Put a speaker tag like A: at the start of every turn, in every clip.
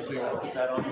A: So you want to put that on?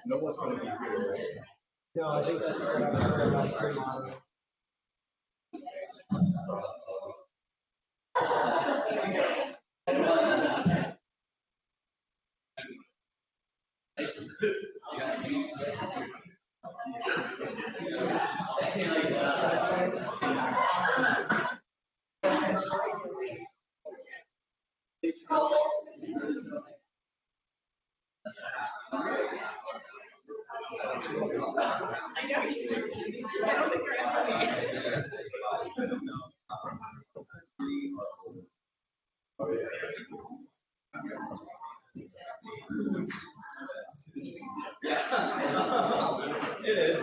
A: No one's going to be here.
B: No, I think that's what I've heard about pre-modern.
C: It is.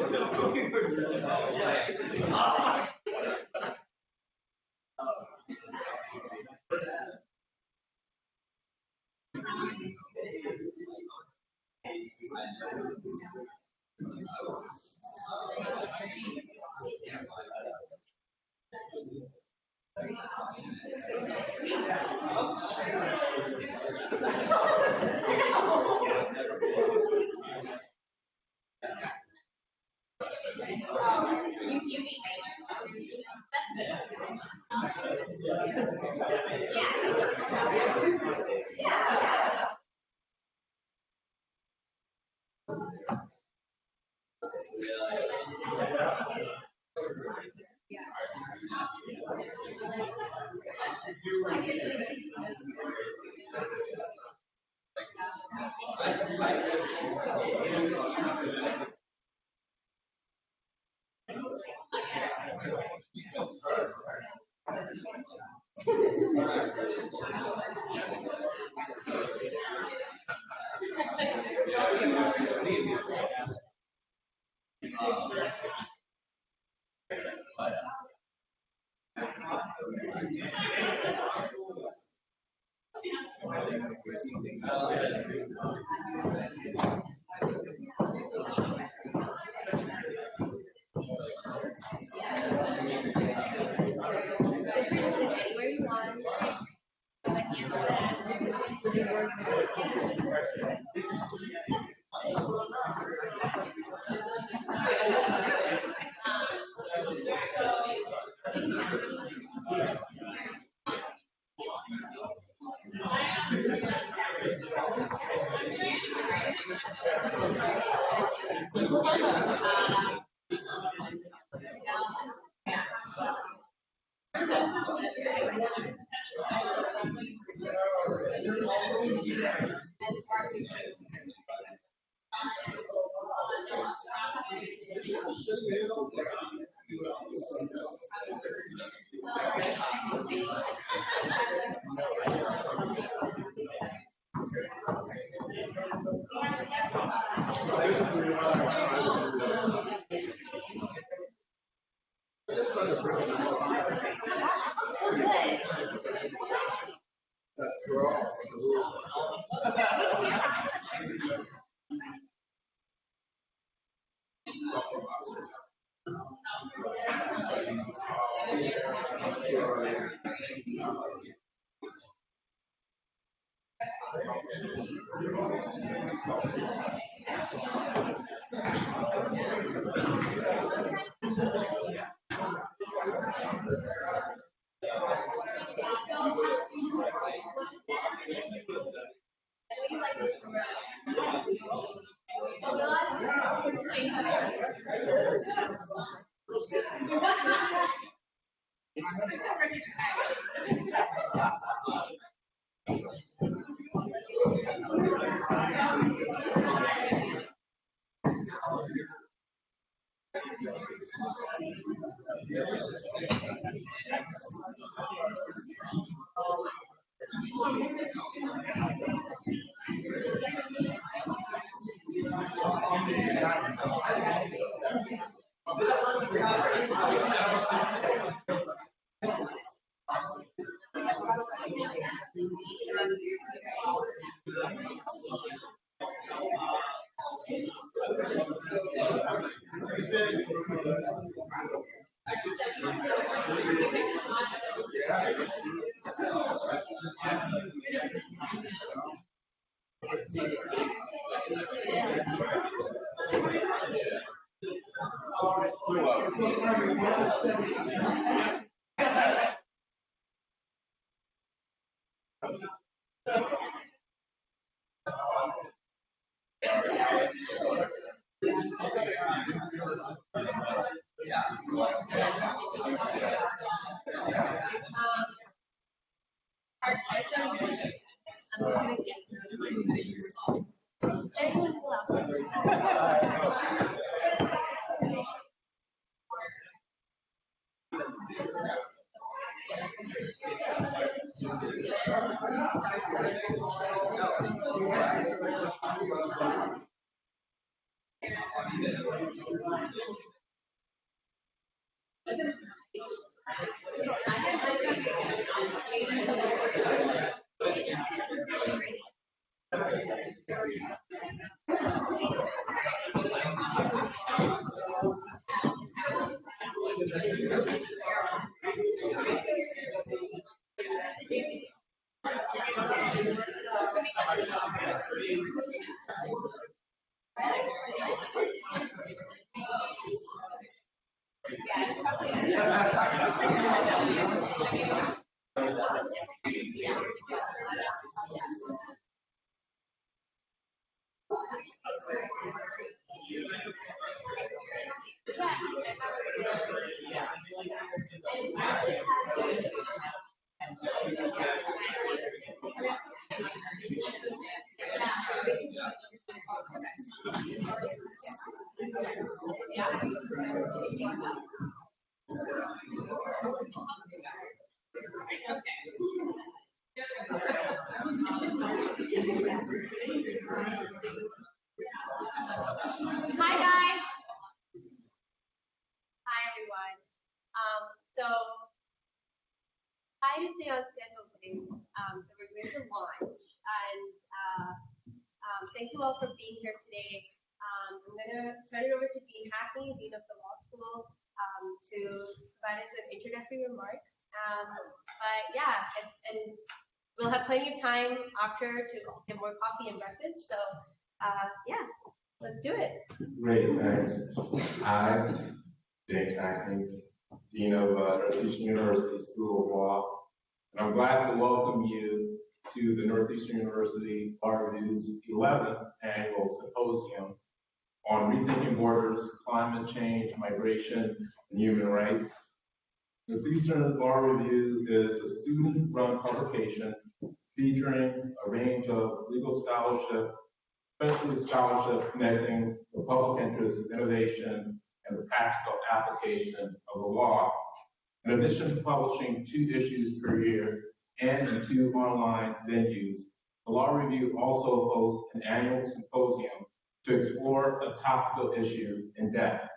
C: Hi guys. Hi everyone. So I didn't stay on schedule today. So we're going to launch, and thank you all for being here today. I'm going to turn it over to Dean Hackney, Dean of the Law School, to provide us with introductory remarks. But yeah, and we'll have plenty of time after to get more coffee and breakfast. So yeah, let's do it.
D: Great, thanks. I'm James Hackney, Dean of Northeastern University School of Law, and I'm glad to welcome you to the Northeastern University Bar Review's 11th Annual Symposium on Rethinking Borders, Climate Change, Migration, and Human Rights. Northeastern Bar Review is a student-run publication featuring a range of legal scholarship, especially scholarship connecting the public interest, innovation, and the practical application of the law. In addition to publishing 2 issues per year and in 2 online venues, the Law Review also hosts an annual symposium to explore a topical issue in depth.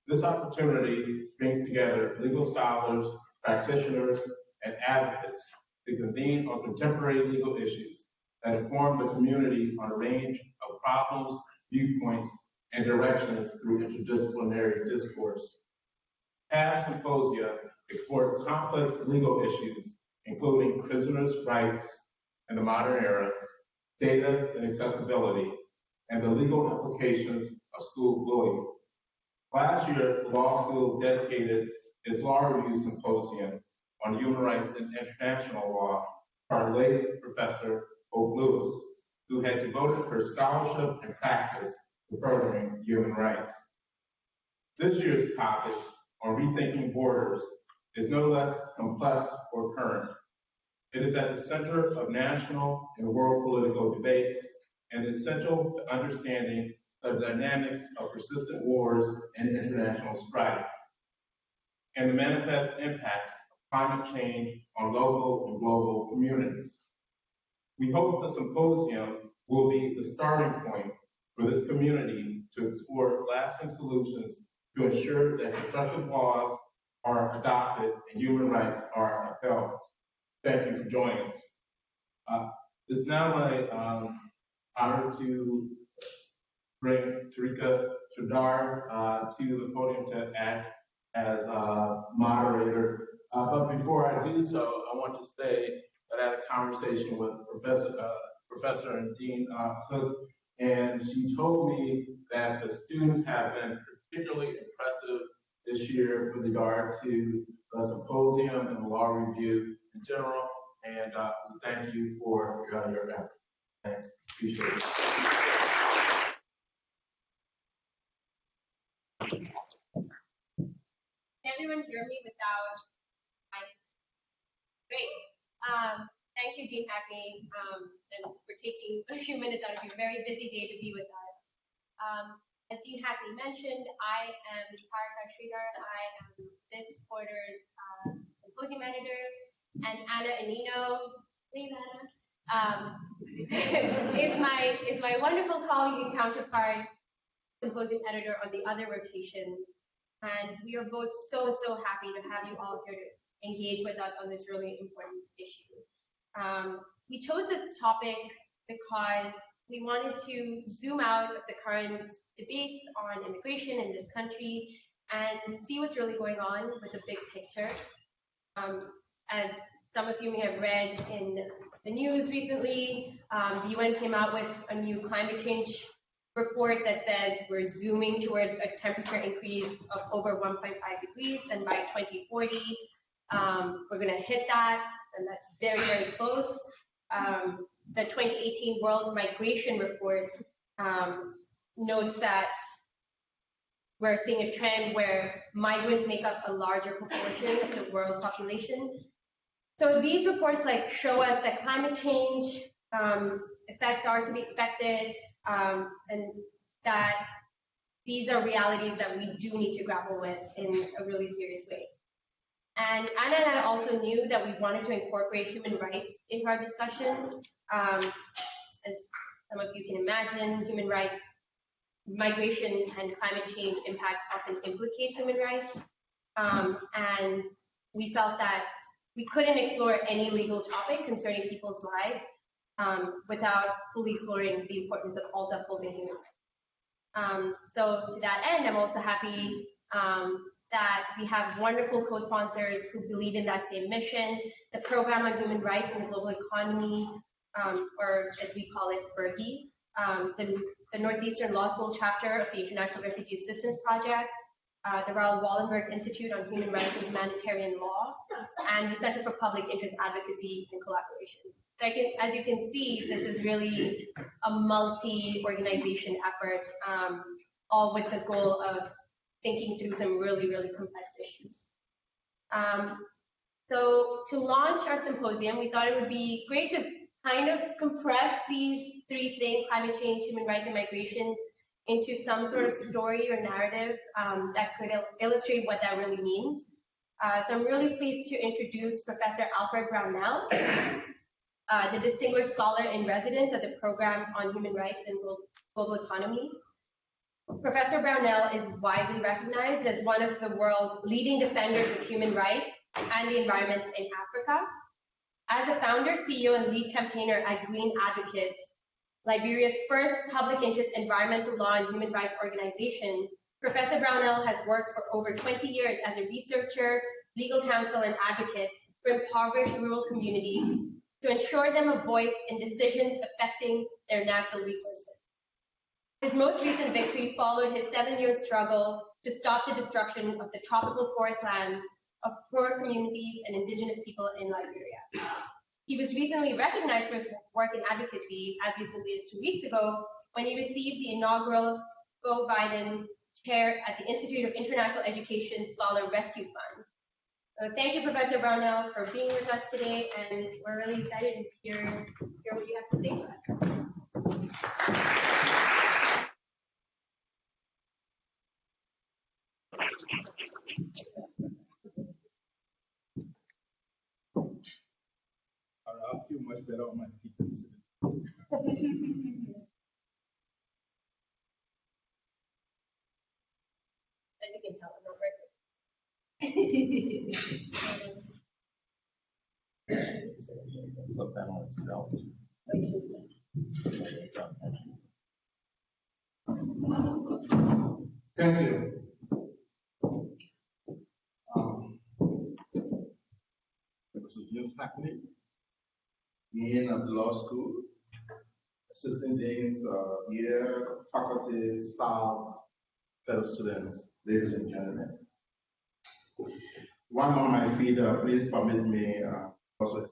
D: This opportunity brings together legal scholars, practitioners, and advocates to convene on contemporary legal issues that inform the community on a range of problems, viewpoints, and directions through interdisciplinary discourse. Past symposia explored complex legal issues, including prisoners' rights in the modern era, data and accessibility, and the legal implications of school bullying. Last year, the law school dedicated its Law Review Symposium on Human Rights and International Law to our late Professor Hope Lewis, who had devoted her scholarship and practice to furthering human rights. This year's topic on rethinking borders is no less complex or current. It is at the center of national and world political debates and essential to understanding the dynamics of persistent wars and international strife, and the manifest impacts of climate change on local and global communities. We hope the symposium will be the starting point for this community to explore lasting solutions to ensure that constructive laws are adopted and human rights are upheld. Thank you for joining us. It's now my honor to bring Tarika Shadar to the podium to act as moderator. But before I do so, I want to say that I had a conversation with Professor and Dean Hook, and she told me that the students have been particularly impressive this year with regard to the symposium and the law review in general, and we thank you for your effort. Thanks, appreciate it.
C: Can everyone hear me without mic? Great. Thank you, Dean Hackney, and for taking a few minutes out of your very busy day to be with us. As Dean Hackney mentioned, I am Tarika Shadar. I am this quarter's symposium editor, and Anna Anino, please Anna, is my wonderful colleague and counterpart, symposium editor on the other rotation. And we are both so happy to have you all here to engage with us on this really important issue. We chose this topic because we wanted to zoom out of the current debates on immigration in this country and see what's really going on with the big picture. As some of you may have read in the news recently, the UN came out with a new climate change report that says we're zooming towards a temperature increase of over 1.5 degrees, and by 2040, we're going to hit that, and that's very close. The 2018 World Migration Report notes that we're seeing a trend where migrants make up a larger proportion of the world population. So these reports show us that climate change effects are to be expected, and that these are realities that we do need to grapple with in a really serious way. And Anna and I also knew that we wanted to incorporate human rights into our discussion. As some of you can imagine, human rights, migration, and climate change impacts often implicate human rights. And we felt that we couldn't explore any legal topic concerning people's lives without fully exploring the importance of also upholding human rights. So to that end, I'm also happy that we have wonderful co-sponsors who believe in that same mission. The Program on Human Rights in the Global Economy, or as we call it, BERGI, the Northeastern Law School chapter of the International Refugee Assistance Project, the Raoul Wallenberg Institute on Human Rights and Humanitarian Law, and the Center for Public Interest Advocacy and Collaboration. So as you can see, this is really a multi-organization effort, all with the goal of thinking through some really complex issues. So to launch our symposium, we thought it would be great to kind of compress these three things, climate change, human rights, and migration, into some sort of story or narrative that could illustrate what that really means. So I'm really pleased to introduce Professor Alfred Brownell, the Distinguished Scholar in Residence at the Program on Human Rights and Global Economy. Professor Brownell is widely recognized as one of the world's leading defenders of human rights and the environment in Africa. As a founder, CEO, and lead campaigner at Green Advocates, Liberia's first public interest environmental law and human rights organization, Professor Brownell has worked for over 20 years as a researcher, legal counsel, and advocate for impoverished rural communities to ensure them a voice in decisions affecting their natural resources. His most recent victory followed his 7-year struggle to stop the destruction of the tropical forest lands of poor communities and indigenous people in Liberia. He was recently recognized for his work in advocacy as recently as 2 weeks ago when he received the inaugural Bo Biden Chair at the Institute of International Education Scholar Rescue Fund. So thank you, Professor Brownell, for being with us today, and we're really excited to hear what you have to say to us.
E: I feel much better on my feet.
C: As you can tell, I'm not ready.
A: Put that on its belt.
E: Thank you. Professor James Hackney, Dean of the Law School, Assistant Deans here, faculty, staff, fellow students, ladies and gentlemen. One on my feet, please permit me also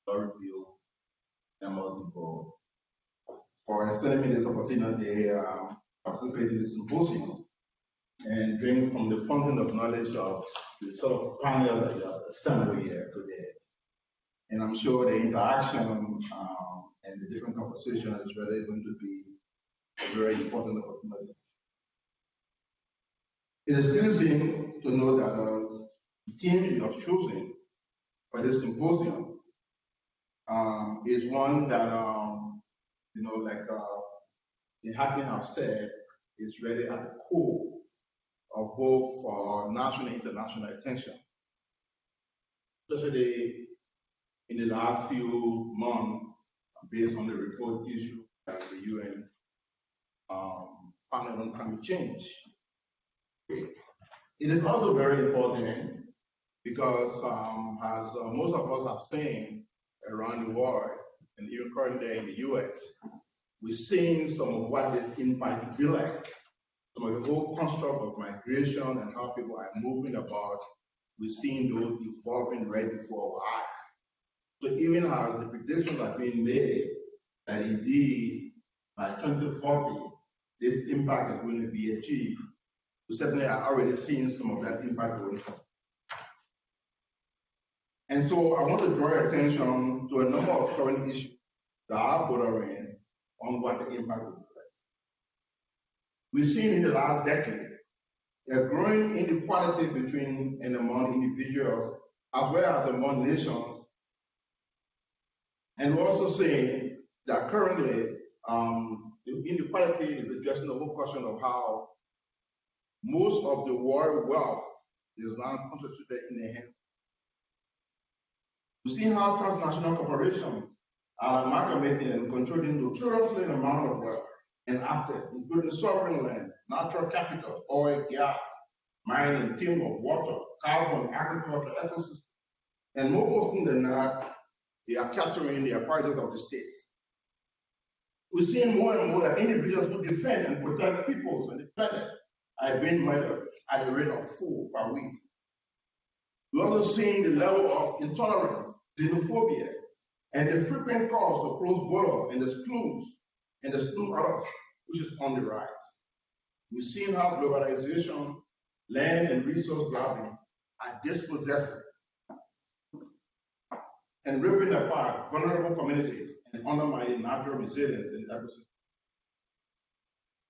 E: to review members involved for extending me this opportunity to participate in the symposium and drink from the fountain of knowledge of the sort of panel that you have assembled here today. And I'm sure the interaction and the different conversations is really going to be a very important opportunity. It is pleasing to know that the theme you have chosen for this symposium is one that, like the Hackney have said, is really at the core of both national and international attention, especially in the last few months, based on the report issued by the UN panel on climate change. It is also very important because, as most of us have seen around the world, and even currently in the US, we're seeing some of what this impact will be like. Some of the whole construct of migration and how people are moving about, we're seeing those evolving right before our eyes. So even as the predictions are being made that indeed by 2040, this impact is going to be achieved, we certainly are already seeing some of that impact going forward. And so I want to draw your attention to a number of current issues that are bordering on what the impact will be like. We've seen in the last decade a growing inequality between and among individuals as well as among nations. And we're also seeing that currently the inequality is addressing the whole question of how most of the world wealth is now concentrated in the hands. We see how transnational corporations are amalgamating and controlling notoriously amount of wealth and assets, including sovereign land, natural capital, oil, gas, mining, timber, water, carbon, agriculture, ecosystem. And more often than not, they are capturing the apparatus of the states. We're seeing more and more that individuals who defend and protect peoples and the planet are being murdered at the rate of 4 per week. We're also seeing the level of intolerance, xenophobia, and the frequent calls to close borders and exclude others, which is on the rise. We've seen how globalization, land and resource grabbing are dispossessing and ripping apart vulnerable communities and undermining natural resilience in ecosystems.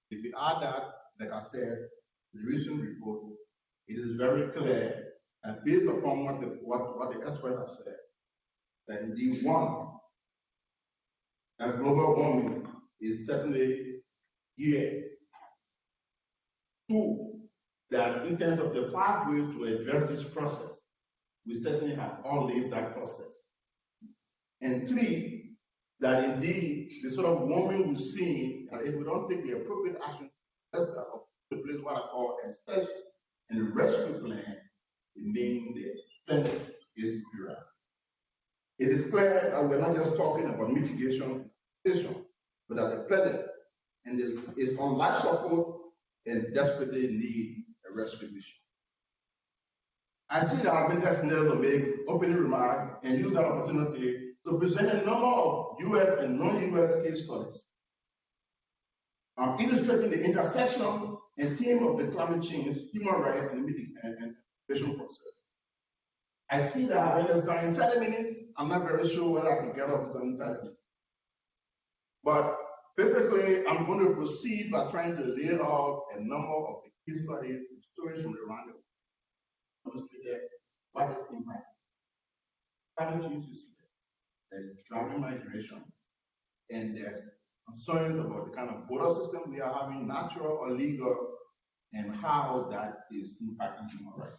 E: If you add that, like I said, the recent report, it is very clear, and based upon what the expert has said, that indeed one, that global warming is certainly here. Two, that in terms of the pathway to address this process, we certainly have all lived that process. And three, that indeed the sort of warming we've seen, and if we don't take the appropriate action, that's the place what I call a search and rescue plan, it means the extent is superior. It is clear that we're not just talking about mitigation, but at the present, and it's on life support and desperately need a rescue mission. I see that I've been destined to make opening remarks and use that opportunity to present a number of U.S. and non-U.S. case studies. I'm illustrating the intersection and theme of the climate change, human rights, and mitigation process. I see that I've been assigned 30 minutes. I'm not very sure whether I can get up within 30 minutes. But basically, I'm going to proceed by trying to lay out a number of the case studies and stories from around the world. What is impact? Climate change is there. There's driving migration, and there's concerns about the kind of border system we are having, natural or legal, and how that is impacting human rights.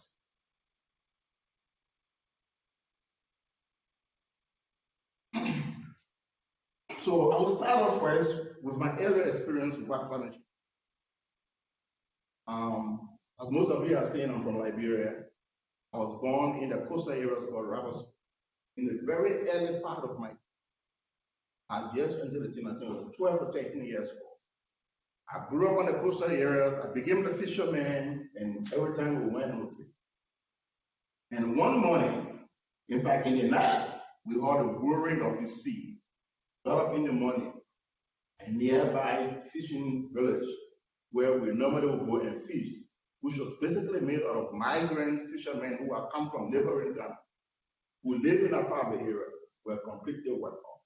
E: So I will start off first with my earlier experience with climate change. As most of you are saying, I'm from Liberia. I was born in the coastal areas of Ravos. In the very early part of my life, I just entered the team, I think I was 12 or 13 years old. I grew up on the coastal areas. I became a fisherman, and every time we went on the trip. And one morning, in fact, in the night, we heard the roaring of the sea. Got up in the morning, a nearby fishing village where we normally would go and fish, which was basically made out of migrant fishermen who had come from neighboring Ghana, who lived in that part of the area, were completely wiped off.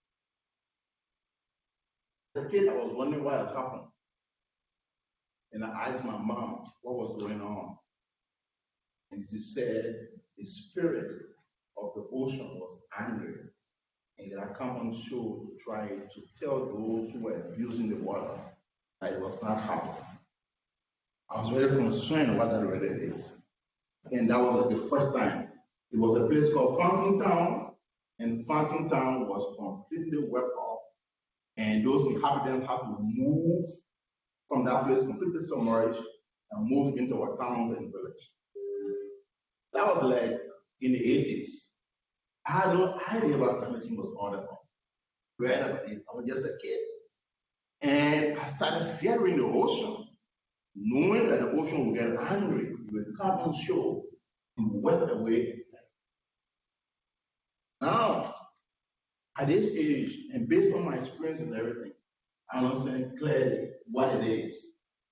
E: As a kid, I was wondering why it happened. And I asked my mom what was going on. And she said the spirit of the ocean was angry. And it had come on show to try to tell those who were abusing the water that it was not happening. I was very concerned what that really is. And that was the first time. It was a place called Fountain Town, and Fountain Town was completely wiped off. And those inhabitants had to move from that place completely submerged and move into our town and village. That was like in the 80s. I had no idea what climate change was all about. Read about it. I was just a kid. And I started fearing the ocean, knowing that the ocean would get angry, it would come on shore and went away. Now, at this age, and based on my experience and everything, I understand clearly what it is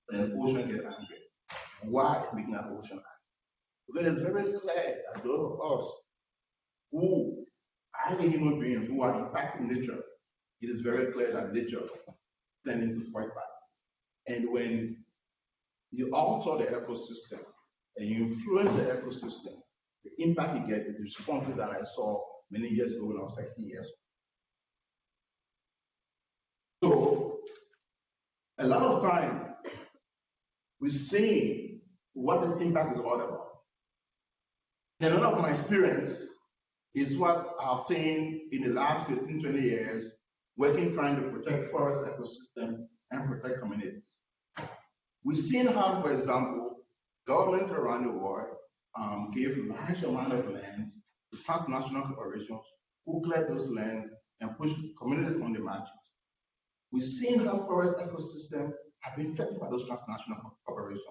E: when an ocean gets angry, and why it's making that ocean angry. Because it's very clear that those of us who are the human beings who are impacting nature, it is very clear that nature is tending to fight back. And when you alter the ecosystem and you influence the ecosystem, the impact you get is the responses that I saw many years ago when I was 13 years old. So, a lot of time, we see what the impact is all about. And a lot of my experience is what I've seen in the last 15, 20 years, working trying to protect forest ecosystem and protect communities. We've seen how, for example, governments around the world gave large amount of land to transnational corporations who cleared those lands and pushed communities on the margins. We've seen how forest ecosystems have been threatened by those transnational corporations,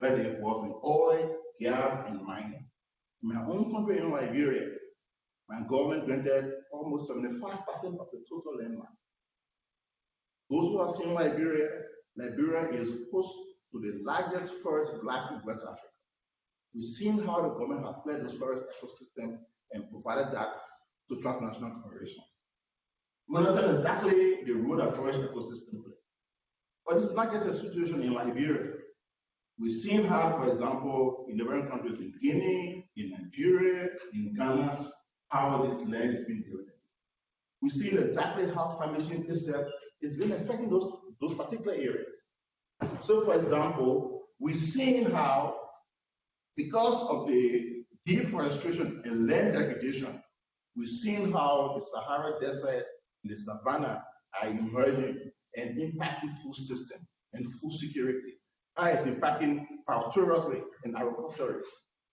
E: where they involved in oil, gas, and mining. In my own country in Liberia, my government granted almost 75% of the total land mass. Those who are seeing Liberia, Liberia is host to the largest forest block in West Africa. We've seen how the government has played the forest ecosystem and provided that to transnational corporations. We understand exactly the role that forest ecosystem plays. But it's not just a situation in Liberia. We've seen how, for example, in different countries, in Guinea, in Nigeria, in Ghana, how this land is being degraded. We've seen exactly how climate change itself is been affecting those particular areas. So, for example, we've seen how, because of the deforestation and land degradation, we've seen how the Sahara Desert and the savannah are emerging and impacting food system and food security. How it's impacting pastorally and agriculturally,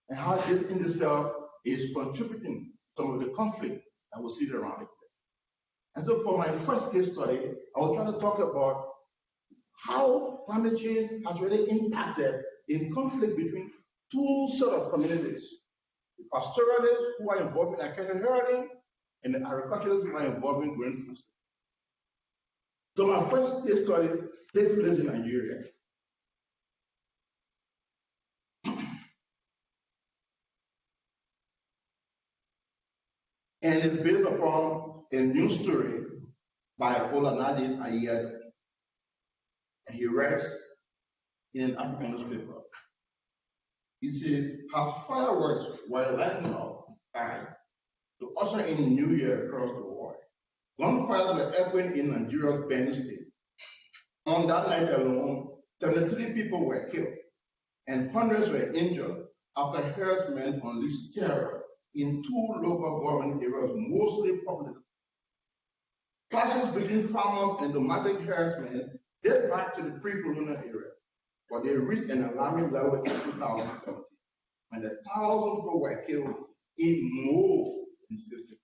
E: and how this in itself is contributing to some of the conflict that we see around it. And so for my first case study, I was trying to talk about how climate change has really impacted in conflict between two sort of communities: the pastoralists who are involved in cattle herding and the agriculturalists who are involved in grain food. So my first case study takes place in Nigeria. And it's based upon a news story by Olanade Ayed. And he writes in an African newspaper. He says, as fireworks were lighting up skies to usher in a new year across the world, gunfires were echoing in Nigeria's Benue State. On that night alone, 73 people were killed and hundreds were injured after herdsmen unleashed terror in two local government areas, mostly populated. Clashes between farmers and nomadic herdsmen date back to the pre-colonial era, but they reached an alarming level in 2017, when the thousands people were killed in more insistence.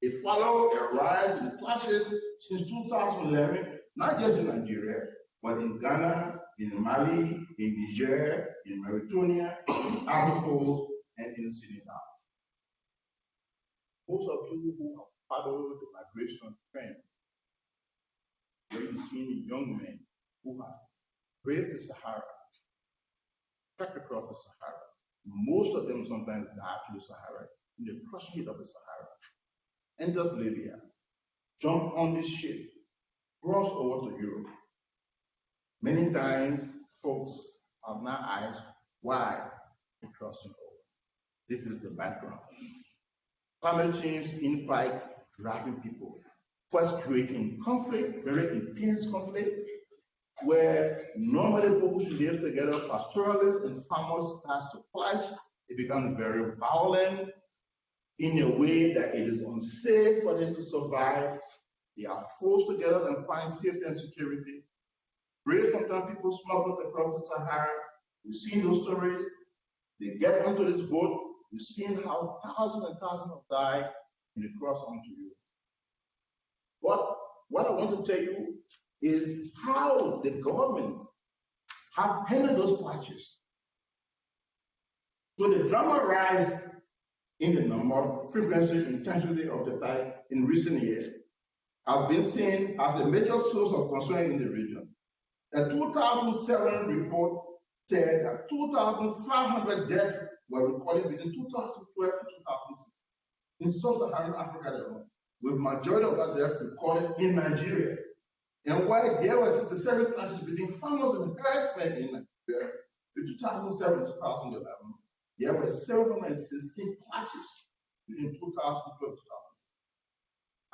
E: It followed a rise in clashes since 2011, not just in Nigeria, but in Ghana, in Mali, in Niger, in Mauritania, in Ivory Coast, and in Senegal. Most of you who have followed the migration trend, where you see young men who have braved the Sahara, trekked across the Sahara. Most of them sometimes die to the Sahara, in the crushing heat of the Sahara. Enters Libya, jump on this ship, cross over to Europe. Many times, folks have now asked why they're crossing over. This is the background. Climate change impact driving people. First, creating conflict, very intense conflict, where normally people should live together, pastoralists and farmers start to clash. It becomes very violent in a way that it is unsafe for them to survive. They are forced together and find safety and security. Brave, sometimes people smuggled across the Sahara. We've seen those stories. They get onto this boat. We've seen how thousands and thousands have died and they cross onto Europe. But what I want to tell you is how the government have handled those clashes. So the drama rise in the number, frequency, intensity of the type in recent years has been seen as a major source of concern in the region. A 2007 report said that 2,500 deaths were recorded between 2012 and 2006 in sub-Saharan Africa alone, with majority of that deaths recorded in Nigeria. And while there were 67 clashes between farmers and herdsmen in Nigeria between 2007 and 2011, there were 716 clashes between 2012 and 2000.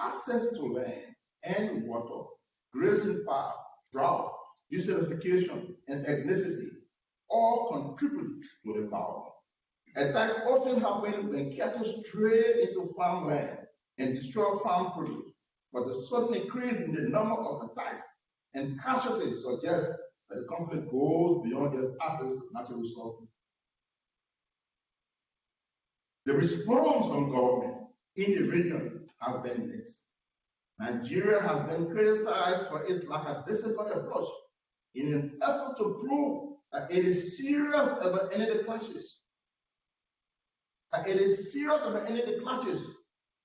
E: Access to land and water, grazing power, drought, desertification, and ethnicity all contribute to the problem. Attacks often happen when cattle stray into farmland and destroy farm produce, but the sudden increase in the number of attacks and casualties suggests that the conflict goes beyond just access to natural resources. The response from government in the region has been mixed. Nigeria has been criticized for its lackadaisical approach in an effort to prove that it is serious about any of the clashes. That it is serious about any of the clashes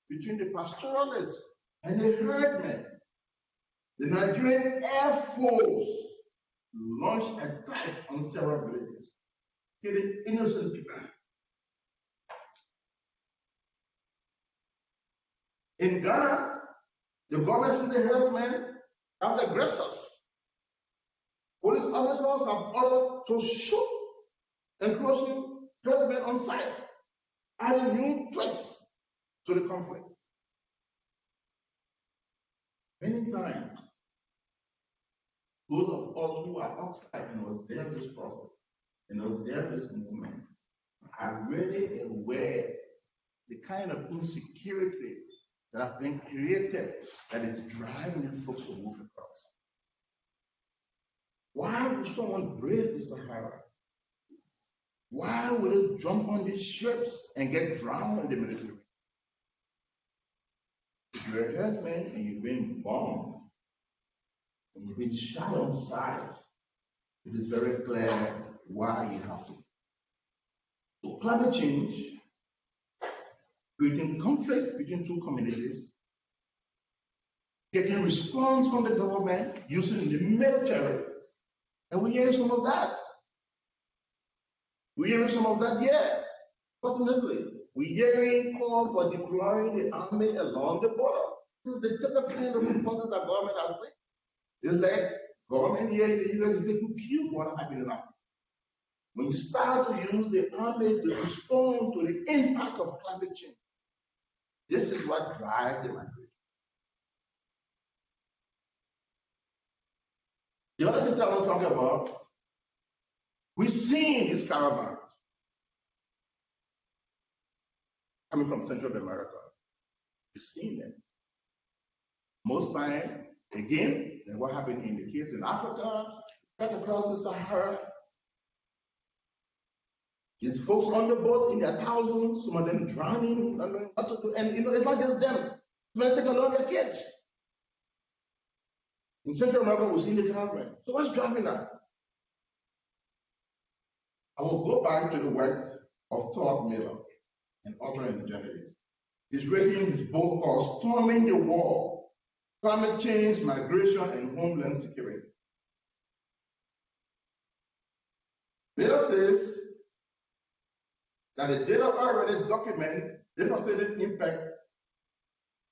E: between the pastoralists and the herdmen. The Nigerian Air Force launched attacks on several villages. killing innocent people. In Ghana, the government sees the herdsmen as aggressors. Police officers have ordered to shoot encroaching herdsmen on sight, adding new threats to the conflict. Many times, those of us who are outside and observe this process and observe this movement are really aware the kind of insecurity that has been created that is driving these folks to move across. Why would someone brave the Sahara? Why would they jump on these ships and get drowned in the Mediterranean? If you're a herdsman and you've been bombed and you've been shot on sight, it is very clear why you have to. So climate change, creating conflict between two communities, getting response from the government using the military. And we're hearing some of that. We're hearing some of that, yeah. Fortunately, we're hearing calls for deploying the army along the border. This is the typical kind of response that government has said. It's like government here in the US is taking cues what happened in Africa. When you start to use the army to respond to the impact of climate change, this is what drives the migration. The other thing I want to talk about, we've seen these caravans coming from Central America. We've seen them. Most time, again, like what happened in the case in Africa, cut across the Sahara. These folks on the boat in their thousands, some of them drowning, not knowing what to do. And it's not just them. They take along their kids. In Central America, we've seen the caravan. So what's driving that? I will go back to the work of Todd Miller, an author and journalist. He's writing his book called Storming the Wall: Climate Change, Migration, and Homeland Security. Miller says that the data already document the devastating impact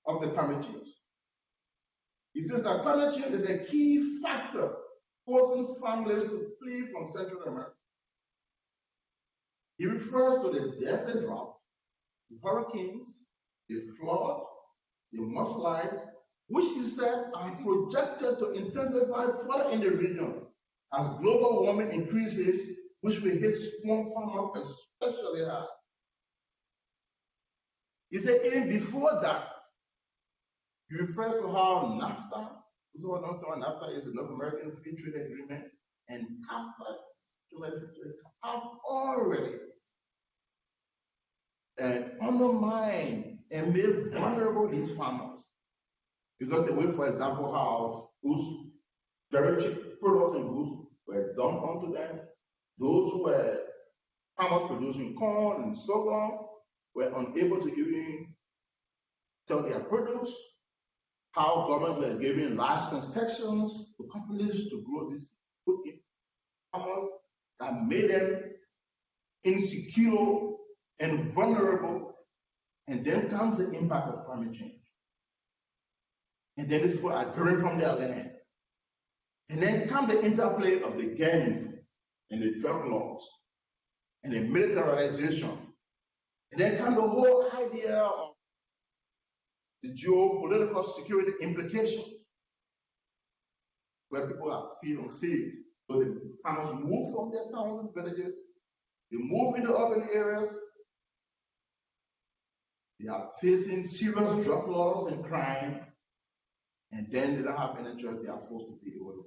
E: of the climate change. He says that climate change is a key factor forcing families to flee from Central America. He refers to the death and drought, the hurricanes, the flood, the mudslide, which he said are projected to intensify further in the region as global warming increases, which will hit small farmers especially hard. He said even before that, he refers to how NAFTA, NAFTA is the North American Free Trade Agreement, and CAFTA have already undermined and made vulnerable these farmers. Because the way, for example, how those very cheap products and goods were dumped onto them, those who were farmers producing corn and sorghum were unable to even sell their produce, how governments were giving large concessions to companies to grow this food in farmers that made them insecure and vulnerable. And then comes the impact of climate change. And then these people are driven from their land. And then comes the interplay of the gangs and the drug laws and the militarization. And then comes the whole idea of the geopolitical security implications, where people are feeling unsafe. So the farmers move from their towns and villages, they move into urban areas, they are facing serious drug laws and crime, and then they don't have any choice, they are forced to pay the world.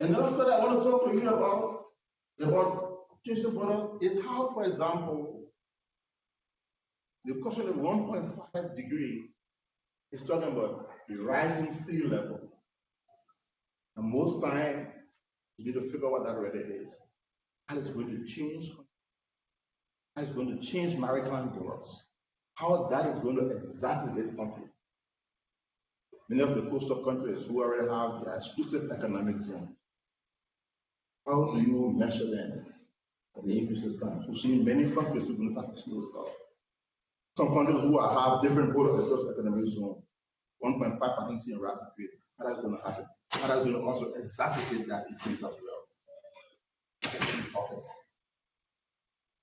E: Another story I want to talk to you about Christian brother, is how, for example, the question of 1.5 degree is talking about the rising sea level. And most time, you need to figure out what that really is. How it's going to change, how it's going to change maritime borders, how that is going to exacerbate conflict. many of the coastal countries who already have their exclusive economic zone. How do you measure them in the ecosystem? You see many countries who don't have slow stuff. Some countries who have different borders across economic zone, 1.5% in rapid rate. How that's going to happen? How that's going to also exacerbate that increase as well.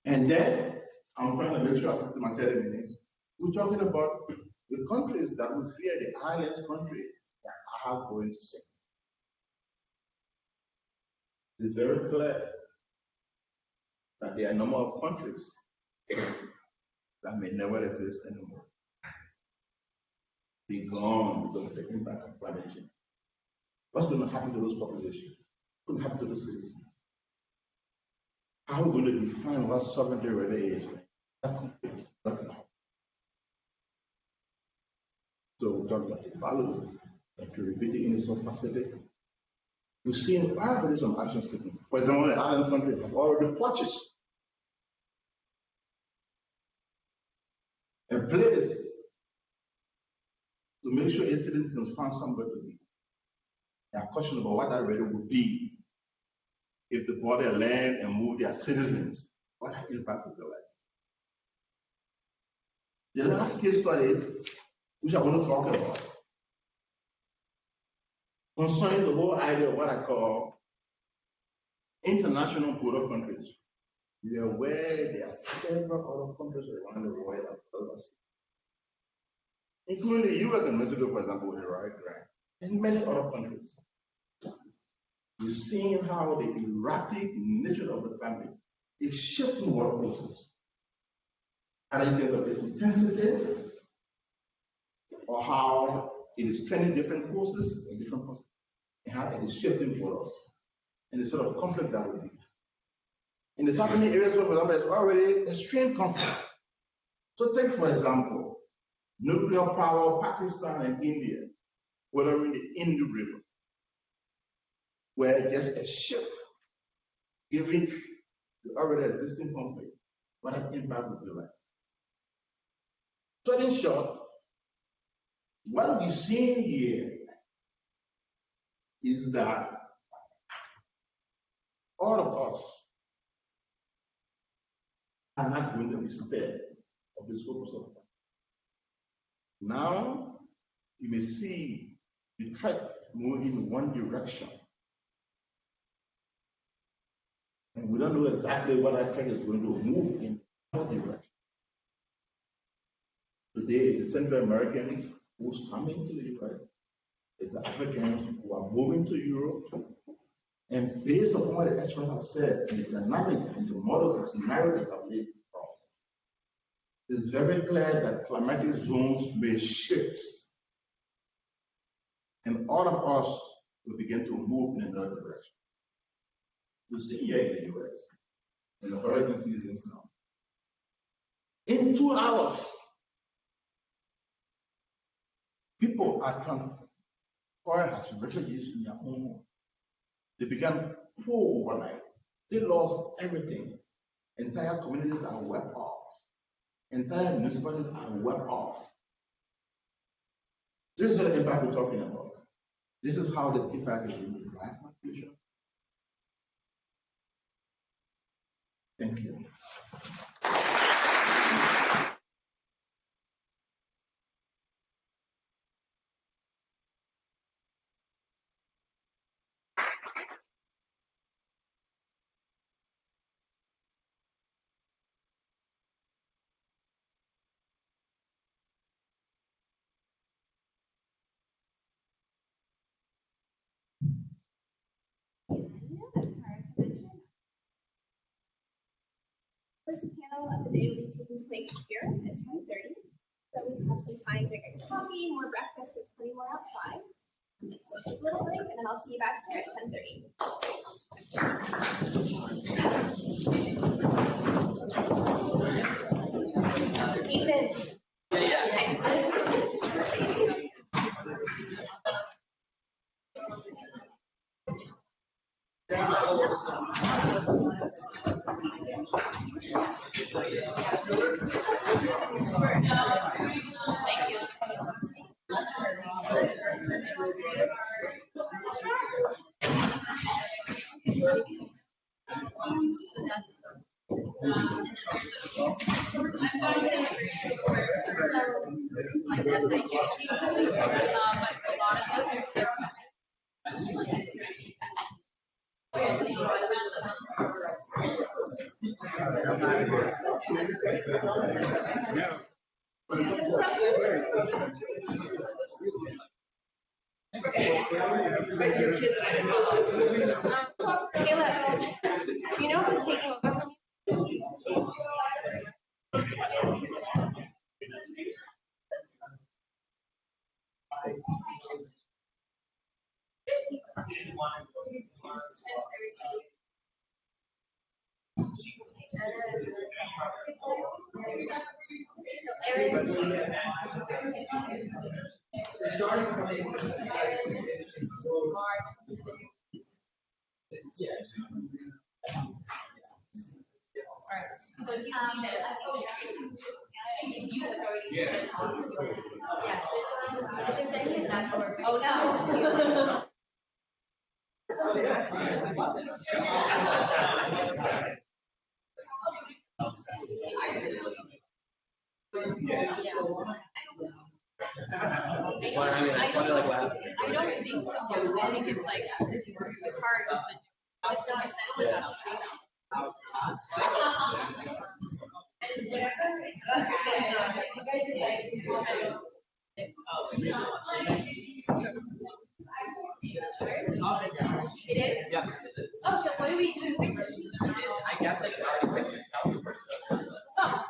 E: And then, I'm trying to make sure I put my 30 minutes. We're talking about the countries that we fear, the islands countries that are going to sink. It's very clear that there are a number of countries that may never exist anymore. Be gone because of the impact of climate change. What's going to happen to those populations? What's going to happen to those cities? How are we going to define what sovereignty really is? So we talk about the value and to repeat it in its facilities. We've seen already some actions taken. For example, the island countries have already purchased a place to make sure its citizens find somewhere to be. They are questioning about what that really would be if they bought their land and moved their citizens. What impact would be like? The last case study, which I want to talk about, concerning the whole idea of what I call international border countries. You're aware there are several other countries around the world that follow us, including the US and Mexico, for example, with the right grant, and many other countries. You're seeing how the erratic nature of the family is shifting water courses. And in terms of its intensity, or how it is training different courses in different courses, and how it is shifting waters, and the sort of conflict that will be. In the southern areas, for example, there's already extreme conflict. So take, for example, nuclear power, Pakistan and India, watering the Indus River, where there's a shift given the already existing conflict, what an impact would be like. So in short, what we're seeing here is that all of us are not going to be spared of this focus of time. Now, you may see the threat moving in one direction. And we don't know exactly what that threat is going to move in another direction. Today, it's the Central Americans who's coming to the US. It's the Africans who are moving to Europe. And based upon what the experts have said, and the dynamics and the models and scenarios that have laid across, it's very clear that climatic zones may shift. And all of us will begin to move in another direction. We see here in the US, in the hurricane seasons now. In 2 hours, people are transferred as refugees in their own home. They began poor overnight. They lost everything. Entire communities are wiped off. Entire municipalities are wiped off. This is the impact we're talking about. This is how this impact is going to drive my future. Thank you.
C: First panel of the day will be taking place here at 10:30. So we have some time to get coffee, more breakfast, there's plenty more outside. So take a little break and then I'll see you back here at 10:30. Ethan. Thank you. Caleb, do you know who's taking over from you? Oh, no.
B: Well, I mean, I wonder like what happened.
F: I don't think so. I think it's like the part of the.
C: It is?
B: Yeah.
C: Oh, so what do we do?
B: I guess I could already fix it.
C: Oh.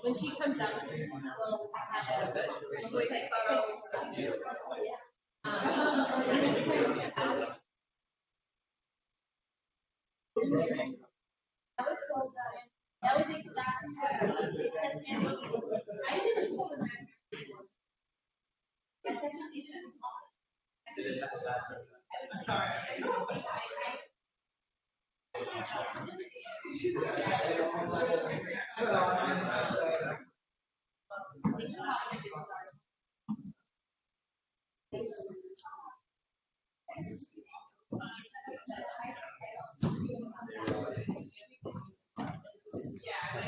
C: When she comes up, we'll take photos. That was exactly. I didn't know that.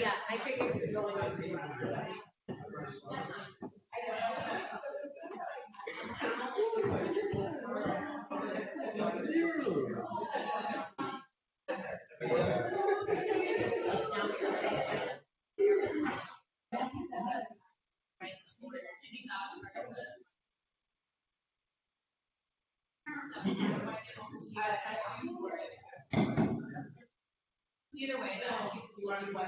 C: Yeah, I figured it was going on.
F: Either way, that's just learning what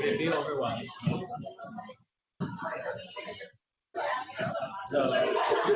B: It'd be overwhelming. So.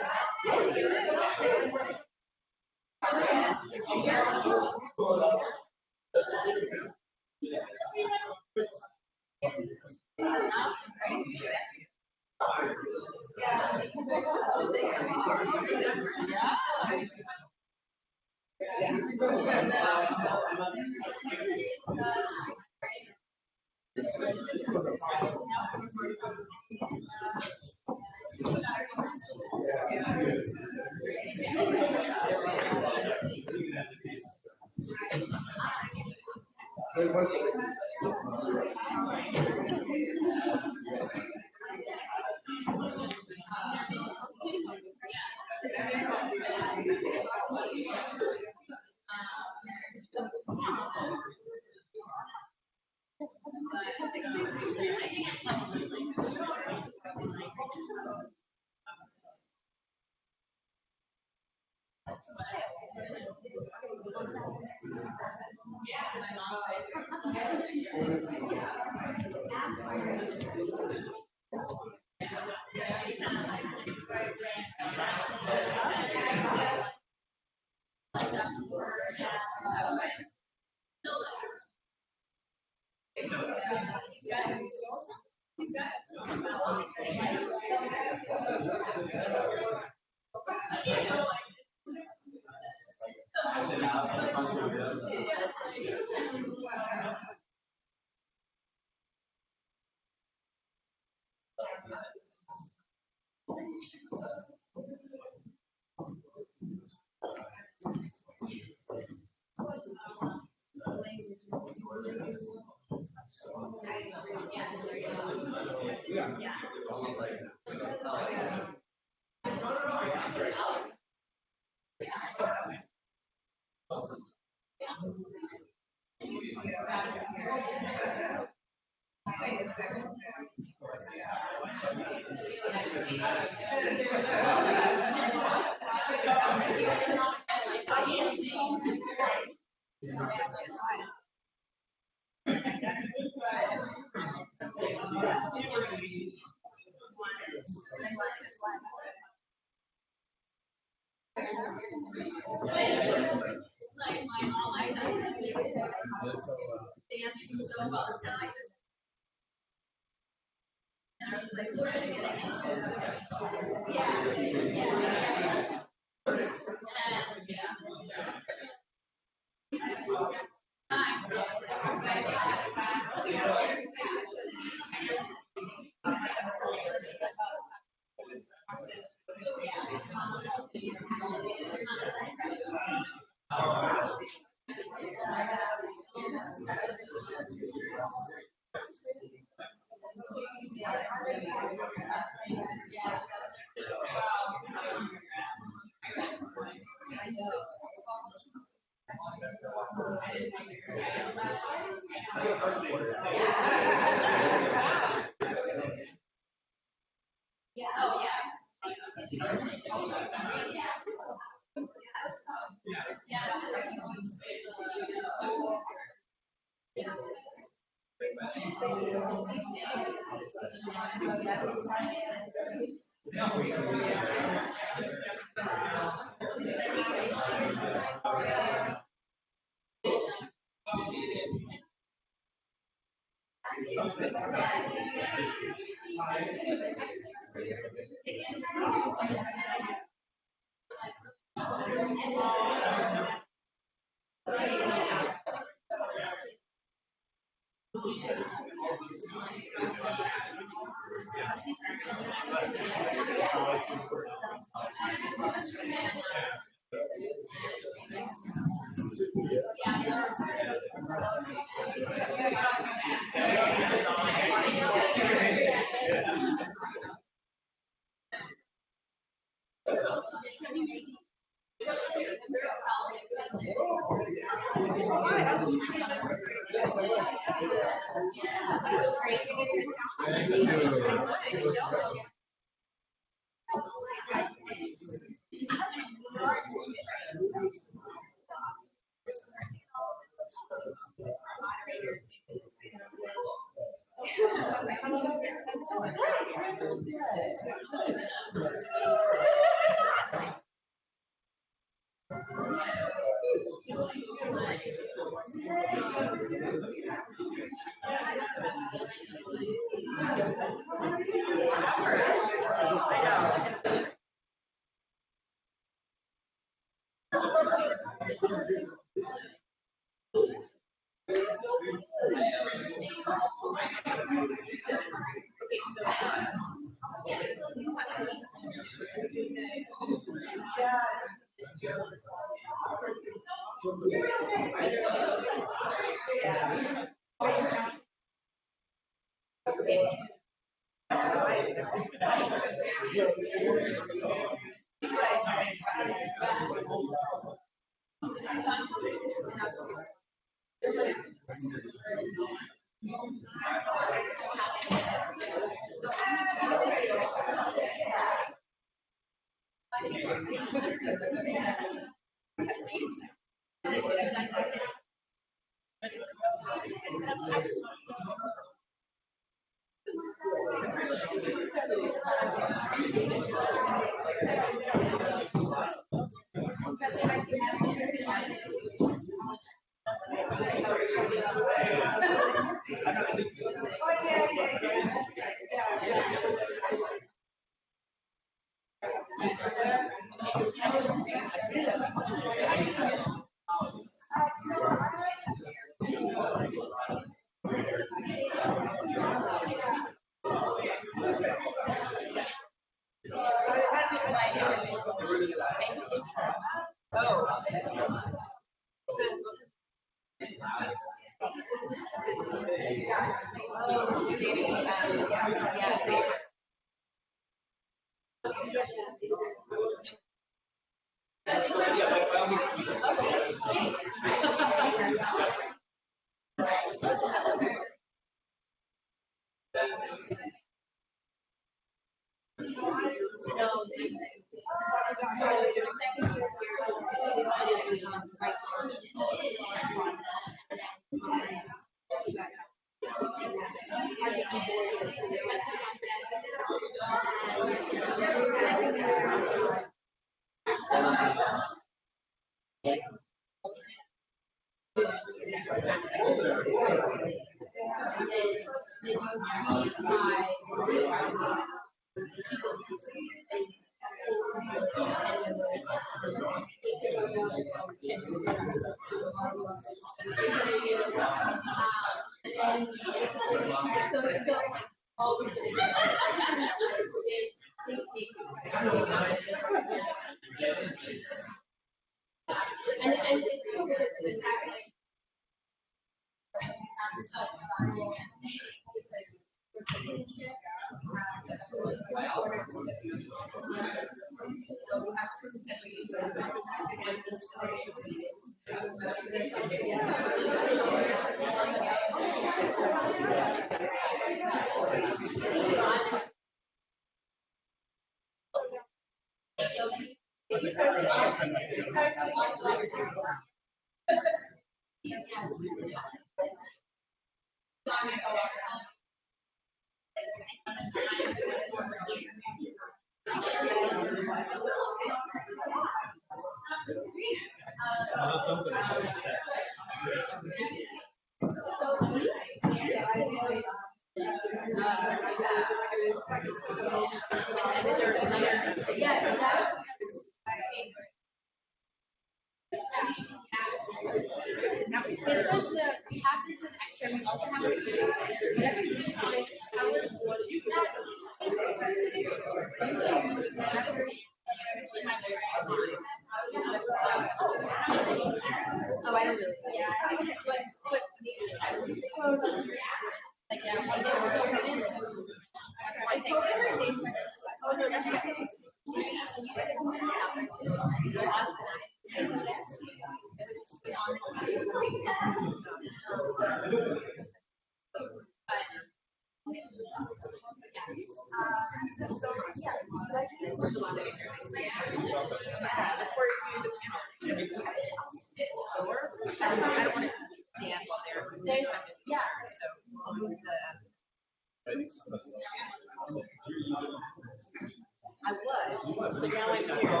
F: I was, but now I'm here.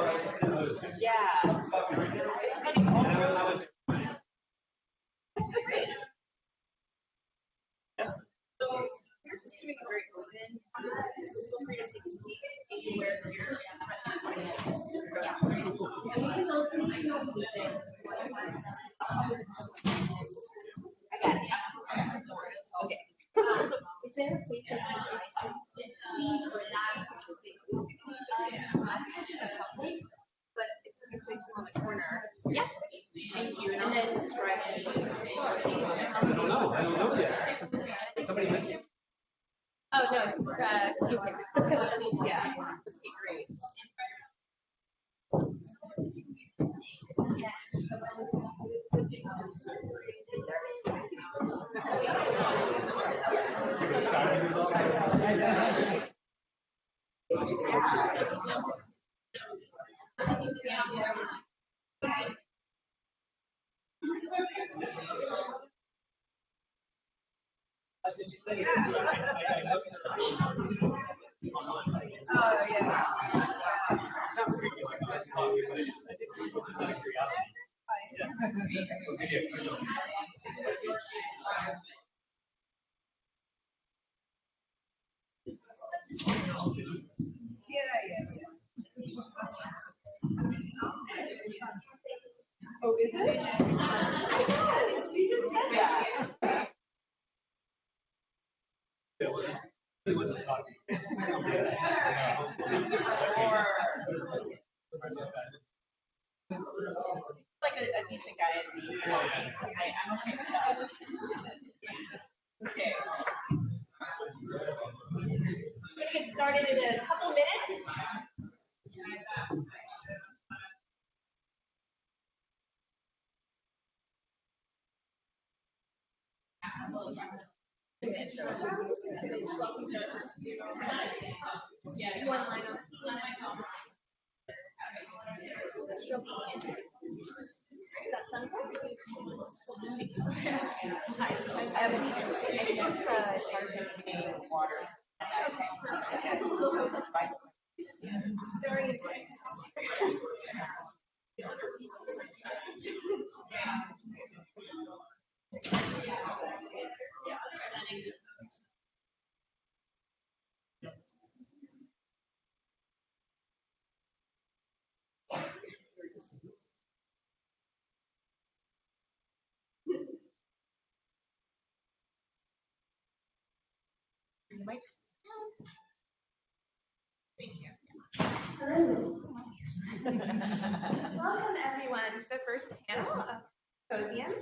F: Yeah. It's funny. So we're just doing it very open. Feel free to take a seat anywhere here. I got it. Okay.
C: Is there a place that you
F: But if there's a place on the corner.
C: Yeah.
F: Thank you.
C: And then
A: I don't know yet. Somebody missing?
C: oh no, music.
F: Yeah. Okay, great. Oh, yeah.
A: Sounds creepy like I was talking, but it's out of curiosity.
F: Oh, is it? She just said that.
A: It was a talk. It's
F: Like a decent guy. I'm okay with that. Okay. We're gonna get started in a couple minutes.
C: Yeah, one line on.
F: Water.
G: Welcome everyone to the first panel of Symposium.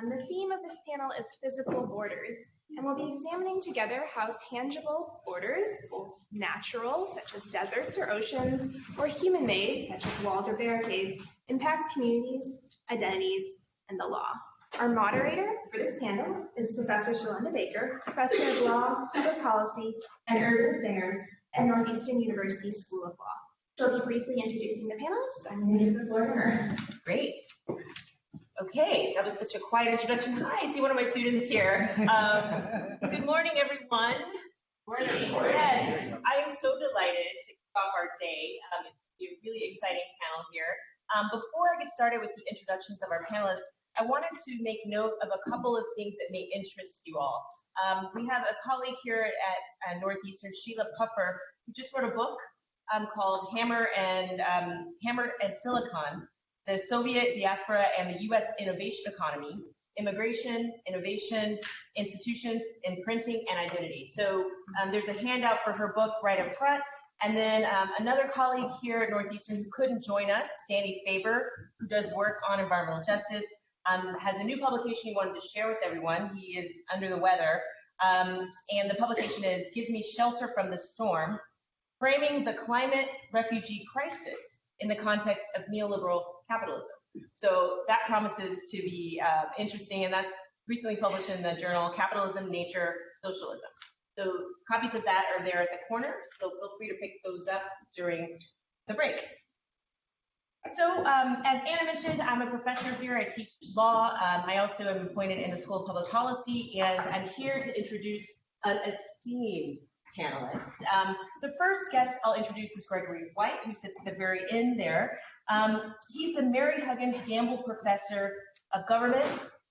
G: The theme of this panel is physical borders, and we'll be examining together how tangible borders, both natural, such as deserts or oceans, or human-made, such as walls or barricades, impact communities, identities, and the law. Our moderator for this panel is Professor Shalanda Baker, Professor of Law, Public Policy, and Urban Affairs at Northeastern University School of Law. She'll be briefly introducing the panelists. I'm going to give the floor to her.
F: Great. Okay, that was such a quiet introduction. Hi, I see one of my students here. Good morning, everyone. Morning. Yes, I am so delighted to kick off our day. It's a really exciting panel here. Before I get started with the introductions of our panelists, I wanted to make note of a couple of things that may interest you all. We have a colleague here at Northeastern, Sheila Puffer, who just wrote a book called Hammer and Silicon, the Soviet Diaspora and the U.S. Innovation Economy, Immigration, Innovation, Institutions, Imprinting, and Identity. So there's a handout for her book right up front. And then another colleague here at Northeastern who couldn't join us, Danny Faber, who does work on environmental justice, has a new publication he wanted to share with everyone. He is under the weather. And the publication is Give Me Shelter from the Storm, Framing the Climate Refugee Crisis in the context of neoliberal capitalism. So that promises to be interesting, and that's recently published in the journal Capitalism, Nature, Socialism. So copies of that are there at the corner, so feel free to pick those up during the break. So as Anna mentioned, I'm a professor here. I teach law. I also am appointed in the School of Public Policy, and I'm here to introduce an esteemed panelist. The first guest I'll introduce is Gregory White, who sits at the very end there. He's the Mary Huggins Gamble Professor of Government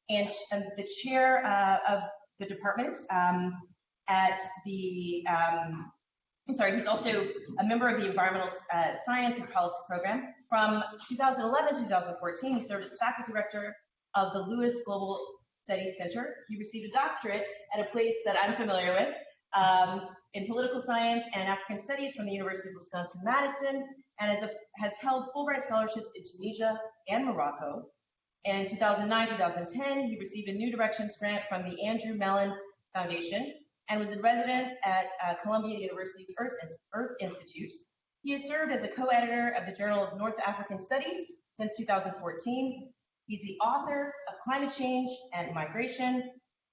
F: and the chair of the department at the, he's also a member of the Environmental Science and Policy Program. From 2011 to 2014, he served as faculty director of the Lewis Global Studies Center. He received a doctorate at a place that I'm familiar with, in political science and African studies from the University of Wisconsin-Madison, and has held Fulbright scholarships in Tunisia and Morocco. In 2009-2010, he received a New Directions grant from the Andrew Mellon Foundation and was in residence at Columbia University's Earth Institute. He has served as a co-editor of the Journal of North African Studies since 2014. He's the author of Climate Change and Migration,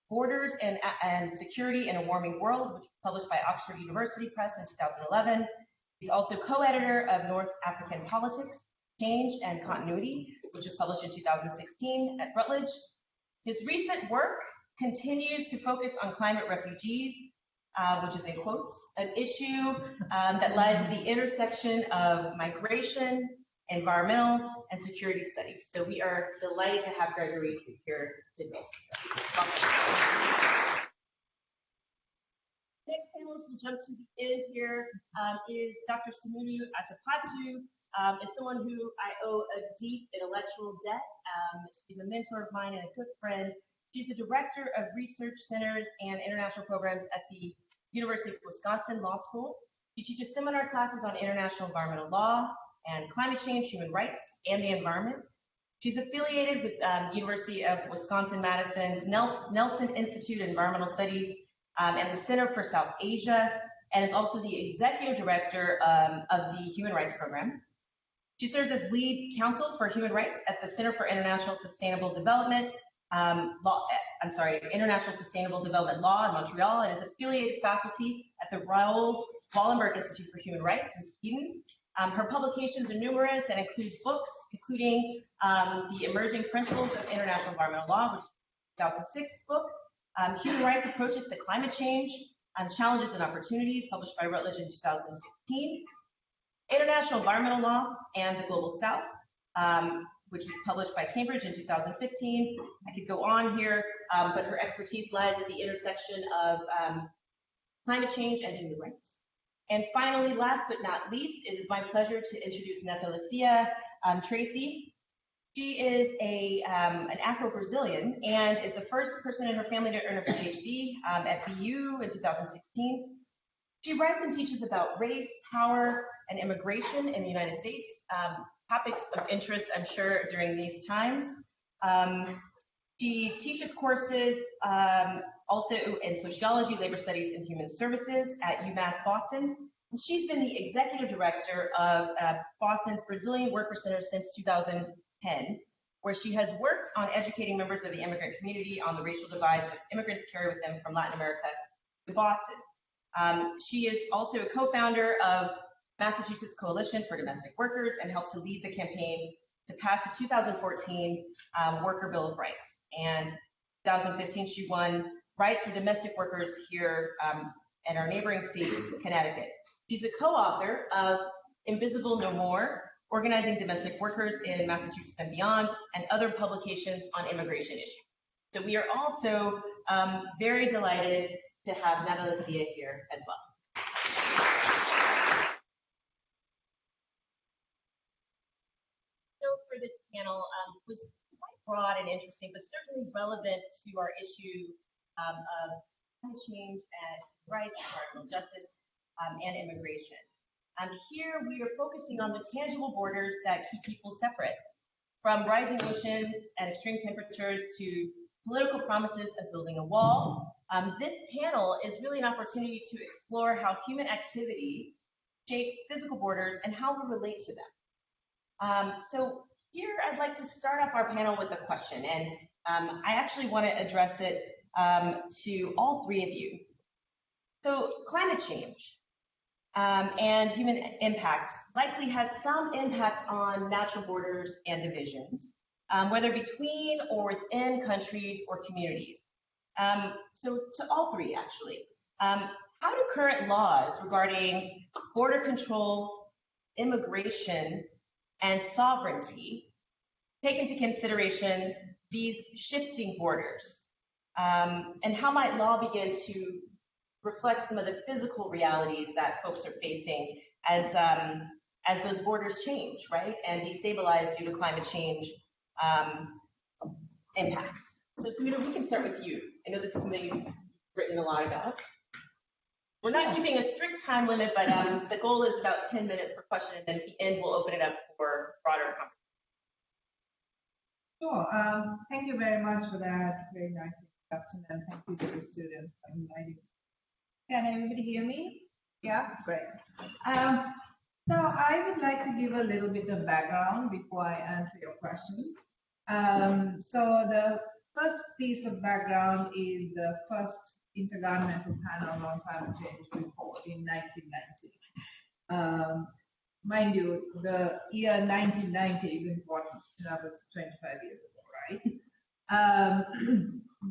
F: Borders and Security in a Warming World, which was published by Oxford University Press in 2011. He's also co-editor of North African Politics, Change and Continuity, which was published in 2016 at Rutledge. His recent work continues to focus on climate refugees, which is in quotes, an issue that lies at the intersection of migration, environmental, and security studies. So we are delighted to have Gregory here today. Next panelist we'll jump to the end here is Dr. Sumudu Atapattu. Is someone who I owe a deep intellectual debt. She's a mentor of mine and a good friend. She's the director of research centers and international programs at the University of Wisconsin Law School. She teaches seminar classes on international environmental law and climate change, human rights, and the environment. She's affiliated with University of Wisconsin-Madison's Nelson Institute of Environmental Studies and the Center for South Asia, and is also the executive director of the Human Rights Program. She serves as lead counsel for human rights at the Center for International Sustainable Development International Sustainable Development Law in Montreal, and is affiliated faculty at the Raoul Wallenberg Institute for Human Rights in Sweden. Her publications are numerous and include books, including The Emerging Principles of International Environmental Law, which is a 2006 book, Human Rights Approaches to Climate Change, Challenges and Opportunities, published by Rutledge in 2016, International Environmental Law and the Global South, which was published by Cambridge in 2015. I could go on here, but her expertise lies at the intersection of climate change and human rights. And finally, last but not least, it is my pleasure to introduce Natalícia Tracy. She is an Afro-Brazilian and is the first person in her family to earn a PhD at BU in 2016. She writes and teaches about race, power, and immigration in the United States, topics of interest, I'm sure, during these times. She teaches courses also in sociology, labor studies, and human services at UMass Boston. And she's been the executive director of Boston's Brazilian Worker Center since 2010, where she has worked on educating members of the immigrant community on the racial divides that immigrants carry with them from Latin America to Boston. She is also a co-founder of Massachusetts Coalition for Domestic Workers and helped to lead the campaign to pass the 2014 Worker Bill of Rights. And 2015, she won rights for domestic workers here in our neighboring state, Connecticut. She's a co-author of Invisible No More, Organizing Domestic Workers in Massachusetts and Beyond, and other publications on immigration issues. So we are also very delighted to have Natalícia here as well. So for this panel was quite broad and interesting, but certainly relevant to our issue of climate change and rights, environmental justice, and immigration. Here we are focusing on the tangible borders that keep people separate, from rising oceans and extreme temperatures to political promises of building a wall. This panel is really an opportunity to explore how human activity shapes physical borders and how we relate to them. So here I'd like to start off our panel with a question, and I actually want to address it to all three of you. So climate change and human impact likely has some impact on natural borders and divisions, whether between or within countries or communities. So to all three, actually, how do current laws regarding border control, immigration, and sovereignty take into consideration these shifting borders? And how might law begin to reflect some of the physical realities that folks are facing as those borders change, right, and destabilize due to climate change impacts? So Sumudu, we can start with you. I know this is something you've written a lot about. We're not keeping a strict time limit, but the goal is about 10 minutes per question, and then at the end we'll open it up for broader conversation.
H: Sure. Thank you very much for that very nice introduction, and thank you to the students for inviting me. Can everybody hear me? Yeah, great. So I would like to give a little bit of background before I answer your question. So the first piece of background is the first Intergovernmental Panel on Climate Change report in 1990. Mind you, the year 1990 is important. That was 25 years ago, right?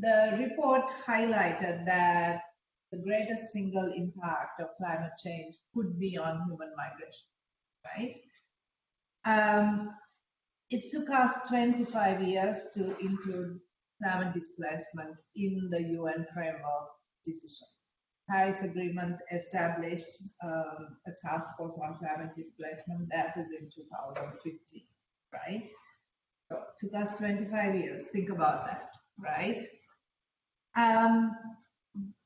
H: The report highlighted that the greatest single impact of climate change could be on human migration, right? It took us 25 years to include climate displacement in the UN framework decisions. Paris Agreement established a task force on climate displacement. That was in 2015, right? So it took us 25 years. Think about that, right?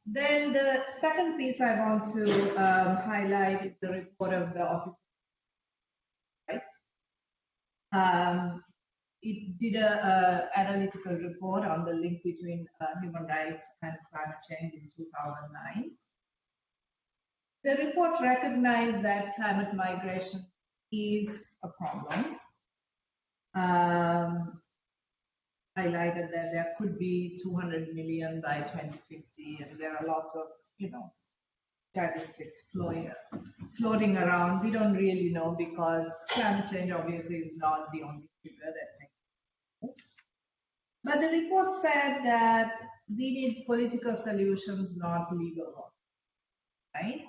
H: Then the second piece I want to highlight is the report of the Office of Human Rights. It did an analytical report on the link between human rights and climate change in 2009. The report recognized that climate migration is a problem. Highlighted that there could be 200 million by 2050, and there are lots of, statistics floating around. We don't really know because climate change obviously is not the only figure that makes sense. But the report said that we need political solutions, not legal ones, right?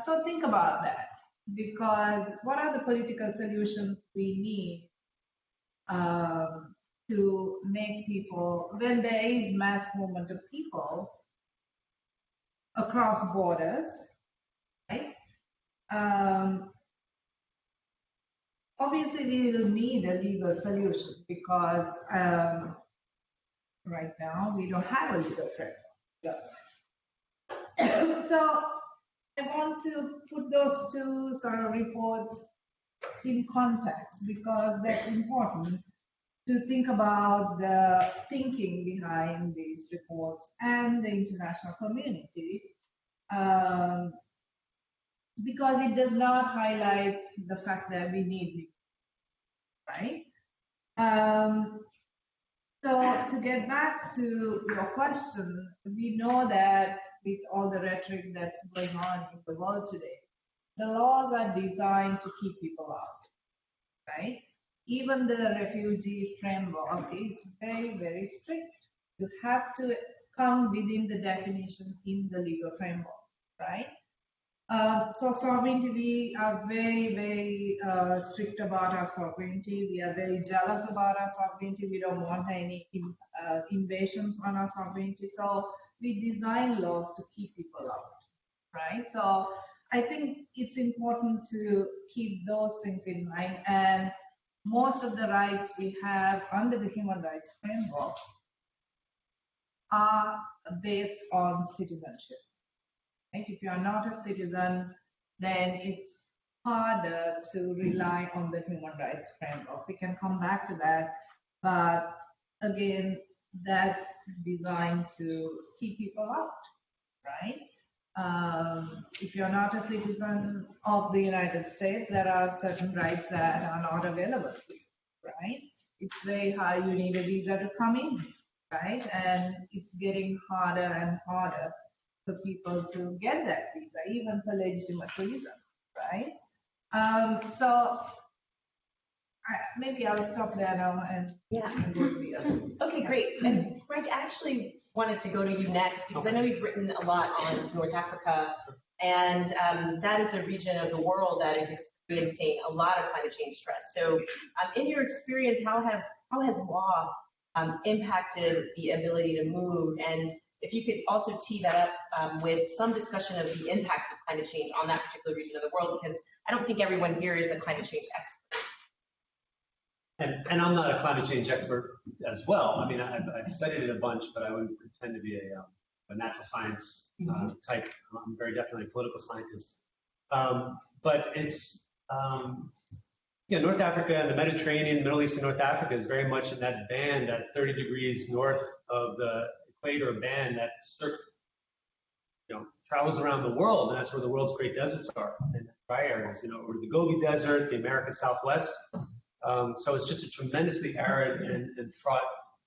H: So think about that, because what are the political solutions we need to make people, when there is mass movement of people across borders, right? Obviously, we will need a legal solution because right now we don't have a legal framework. So I want to put those two sort of reports in context because that's important to think about the thinking behind these reports and the international community, because it does not highlight the fact that we need it, right? So to get back to your question, we know that with all the rhetoric that's going on in the world today, the laws are designed to keep people out, right? Even the refugee framework is very, very strict. You have to come within the definition in the legal framework, right? So sovereignty, we are very, very strict about our sovereignty. We are very jealous about our sovereignty. We don't want any invasions on our sovereignty. So we design laws to keep people out, right? So I think it's important to keep those things in mind. And most of the rights we have under the human rights framework are based on citizenship. Right? If you are not a citizen, then it's harder to rely on the human rights framework. We can come back to that, but again, that's designed to keep people out, right? if you're not a citizen of the United States, there are certain rights that are not available to you, right? It's very hard. You need a visa to come in, right? And it's getting harder and harder for people to get that visa, even for legitimate reasons, right? So maybe I'll stop there now and go to the others.
F: Okay, great. And Greg, actually wanted to go to you next because I know you've written a lot on North Africa, and that is a region of the world that is experiencing a lot of climate change stress. So in your experience, how has law impacted the ability to move? And if you could also tee that up with some discussion of the impacts of climate change on that particular region of the world, because I don't think everyone here is a climate change expert.
A: And I'm not a climate change expert as well. I mean, I've studied it a bunch, but I wouldn't pretend to be a natural science type. I'm very definitely a political scientist. But it's, North Africa and the Mediterranean, Middle East and North Africa is very much in that band, that 30 degrees north of the equator band that travels around the world, and that's where the world's great deserts are, and dry areas, or the Gobi Desert, the American Southwest. So it's just a tremendously arid and fraught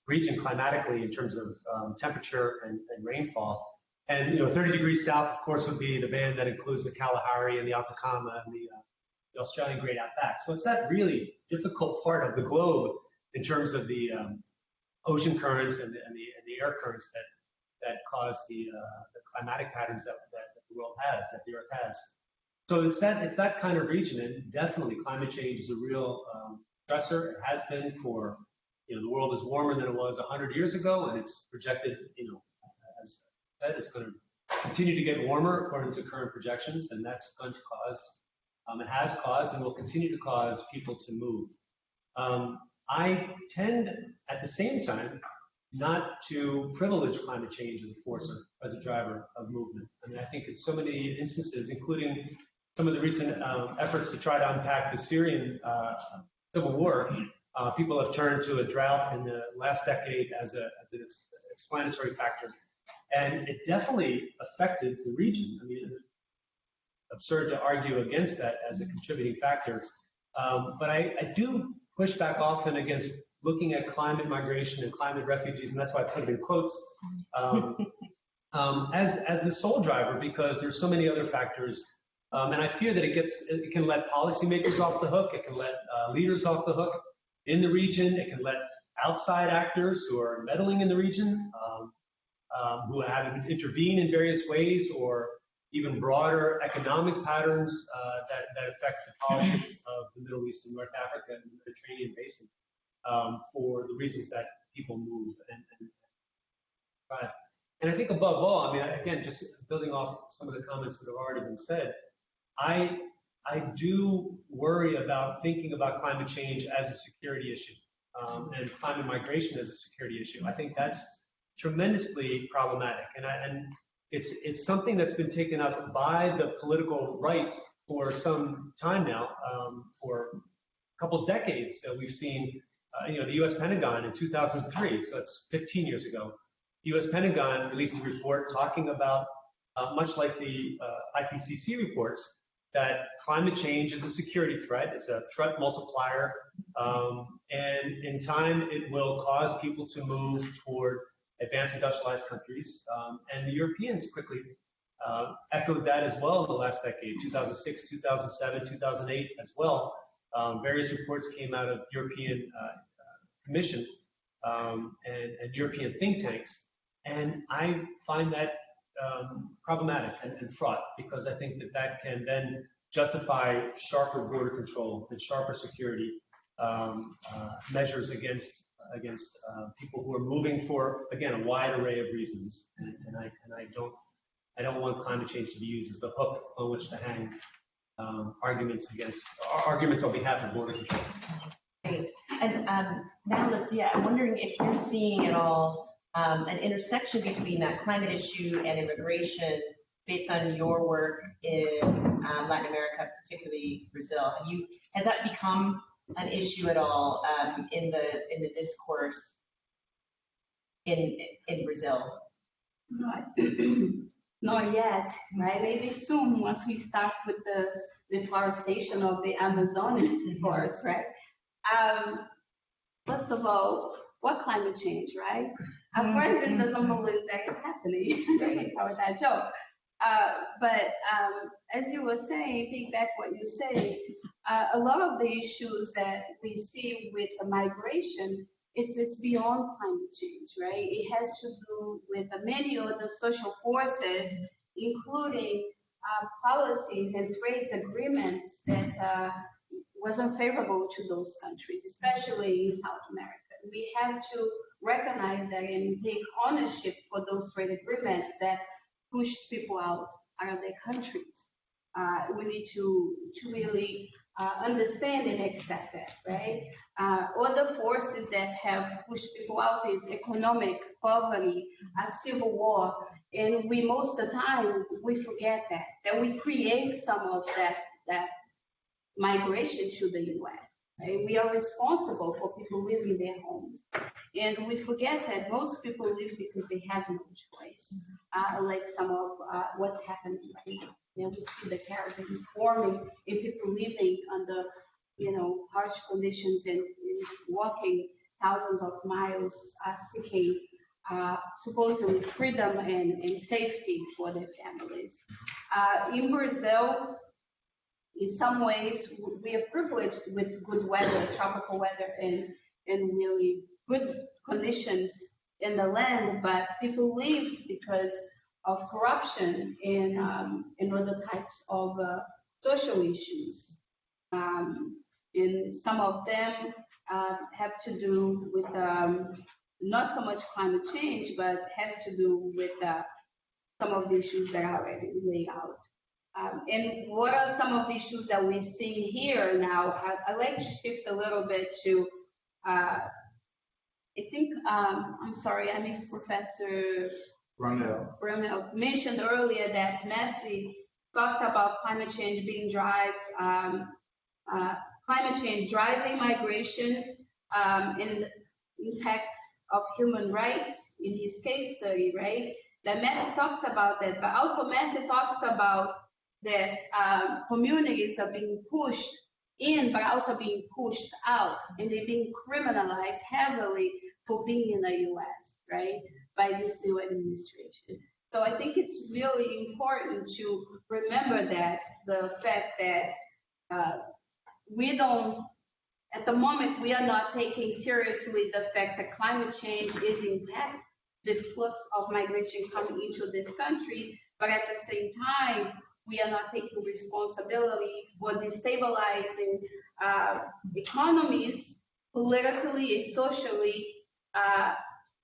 A: region climatically in terms of temperature and rainfall. And 30 degrees south, of course, would be the band that includes the Kalahari and the Atacama and the Australian Great Outback. So it's that really difficult part of the globe in terms of the ocean currents and the air currents that cause the climatic patterns that the world has, that the Earth has. So it's that kind of region, and definitely climate change is a real stressor. It has been for, the world is warmer than it was 100 years ago, and it's projected, as I said, it's going to continue to get warmer according to current projections, and that's going to cause, it has caused and will continue to cause people to move. I tend, at the same time, not to privilege climate change as a force, as a driver of movement. I mean, I think in so many instances, including some of the recent efforts to try to unpack the Syrian civil war, people have turned to a drought in the last decade as an explanatory factor. And it definitely affected the region. I mean, it's absurd to argue against that as a contributing factor. But I do push back often against looking at climate migration and climate refugees, and that's why I put it in quotes, as the sole driver, because there's so many other factors. And I fear that it can let policymakers off the hook, it can let leaders off the hook in the region, it can let outside actors who are meddling in the region, who have intervened in various ways, or even broader economic patterns that affect the politics of the Middle East and North Africa and the Mediterranean basin, for the reasons that people move and thrive. And I think above all, I mean, again, just building off some of the comments that have already been said, I do worry about thinking about climate change as a security issue, and climate migration as a security issue. I think that's tremendously problematic, and it's something that's been taken up by the political right for some time now, for a couple decades. We've seen, the U.S. Pentagon in 2003, so that's 15 years ago. The U.S. Pentagon released a report talking about, much like the IPCC reports, that climate change is a security threat. It's a threat multiplier, and in time it will cause people to move toward advanced industrialized countries. And the Europeans quickly echoed that as well in the last decade, 2006, 2007, 2008 as well. Various reports came out of European Commission and European think tanks. And I find that problematic and fraught, because I think that can then justify sharper border control and sharper security measures against people who are moving for, again, a wide array of reasons. And I don't want climate change to be used as the hook on which to hang arguments on behalf of border control.
F: Great. And now, Lucia, I'm wondering if you're seeing at all an intersection between that climate issue and immigration based on your work in Latin America, particularly Brazil. Has that become an issue at all in the discourse in Brazil?
I: Not yet, right? Maybe soon, once we start with the deforestation of the Amazonian forest, right? First of all, what climate change, right? Our president doesn't believe that it's happening. That's how that joke. But as you were saying, think back what you say, a lot of the issues that we see with the migration, it's beyond climate change, right? It has to do with many other social forces, including policies and trade agreements that was unfavorable to those countries, especially in South America. We have to recognize that and take ownership for those trade agreements that pushed people out of their countries. We need to really understand and accept that, right? Other forces that have pushed people out is economic poverty, civil war, and we most of the time we forget that we create some of that migration to the U.S. Right? We are responsible for people leaving their homes. And we forget that most people live because they have no choice, like some of what's happening right now. And we see the caravans forming and people living under, harsh conditions and walking thousands of miles, seeking supposedly freedom and safety for their families. In Brazil, in some ways, we are privileged with good weather, tropical weather, and really good conditions in the land, but people leave because of corruption and other types of social issues. And some of them have to do with not so much climate change, but has to do with some of the issues that are already laid out. And what are some of the issues that we see here now? I'd like to shift a little bit to, I think, I'm sorry, I missed Professor Brownell mentioned earlier that Massey talked about climate change being climate change driving migration and the impact of human rights in his case study, right? That Massey talks about that, but also Massey talks about that communities are being pushed in, but also being pushed out, and they're being criminalized heavily for being in the U.S., right, by this new administration. So I think it's really important to remember that, the fact that we don't, at the moment, we are not taking seriously the fact that climate change is impacting the flux of migration coming into this country, but at the same time, we are not taking responsibility for destabilizing economies politically and socially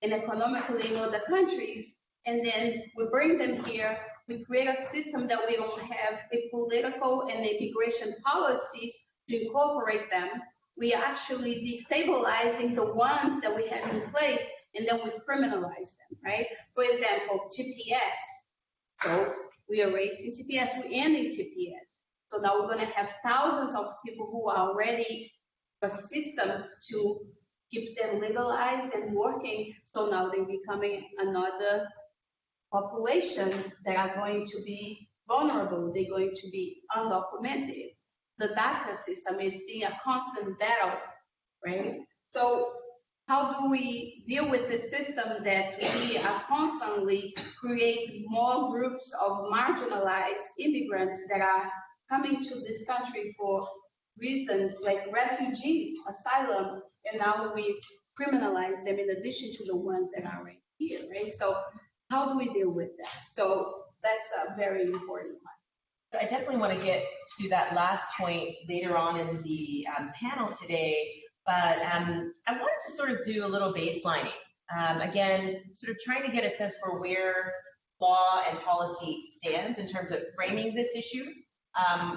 I: and economically in other countries. And then we bring them here, we create a system that we don't have a political and immigration policies to incorporate them. We are actually destabilizing the ones that we have in place, and then we criminalize them, right? For example, TPS. So we are raising TPS, we're ending TPS. So now we're going to have thousands of people who are already a system to keep them legalized and working. So now they're becoming another population that are going to be vulnerable. They're going to be undocumented. The DACA system is being a constant battle, right? So how do we deal with the system that we are constantly create more groups of marginalized immigrants that are coming to this country for reasons like refugees, asylum, and now we criminalize them in addition to the ones that are right here, right? So how do we deal with that? So that's a very important one.
F: I definitely want to get to that last point later on in the panel today, but I wanted to sort of do a little baselining. Again, sort of trying to get a sense for where law and policy stands in terms of framing this issue,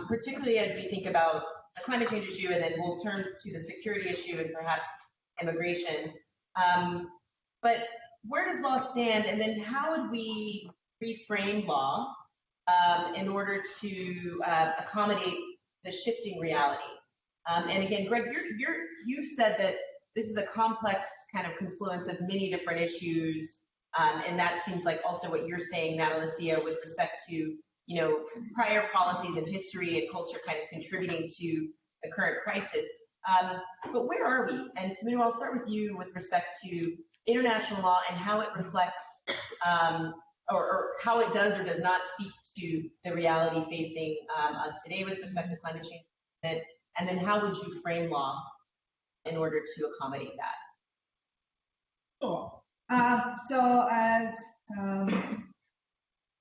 F: particularly as we think about the climate change issue, and then we'll turn to the security issue and perhaps immigration. But where does law stand, and then how would we reframe law in order to accommodate the shifting reality? And again, Greg, you've said that this is a complex kind of confluence of many different issues, And that seems like also what you're saying, Natalícia, with respect to, prior policies and history and culture kind of contributing to the current crisis. But where are we? And Sumudu, I'll start with you with respect to international law and how it reflects, or how it does or does not speak to the reality facing us today with respect to climate change. And then how would you frame law in order to accommodate that?
H: Sure. So as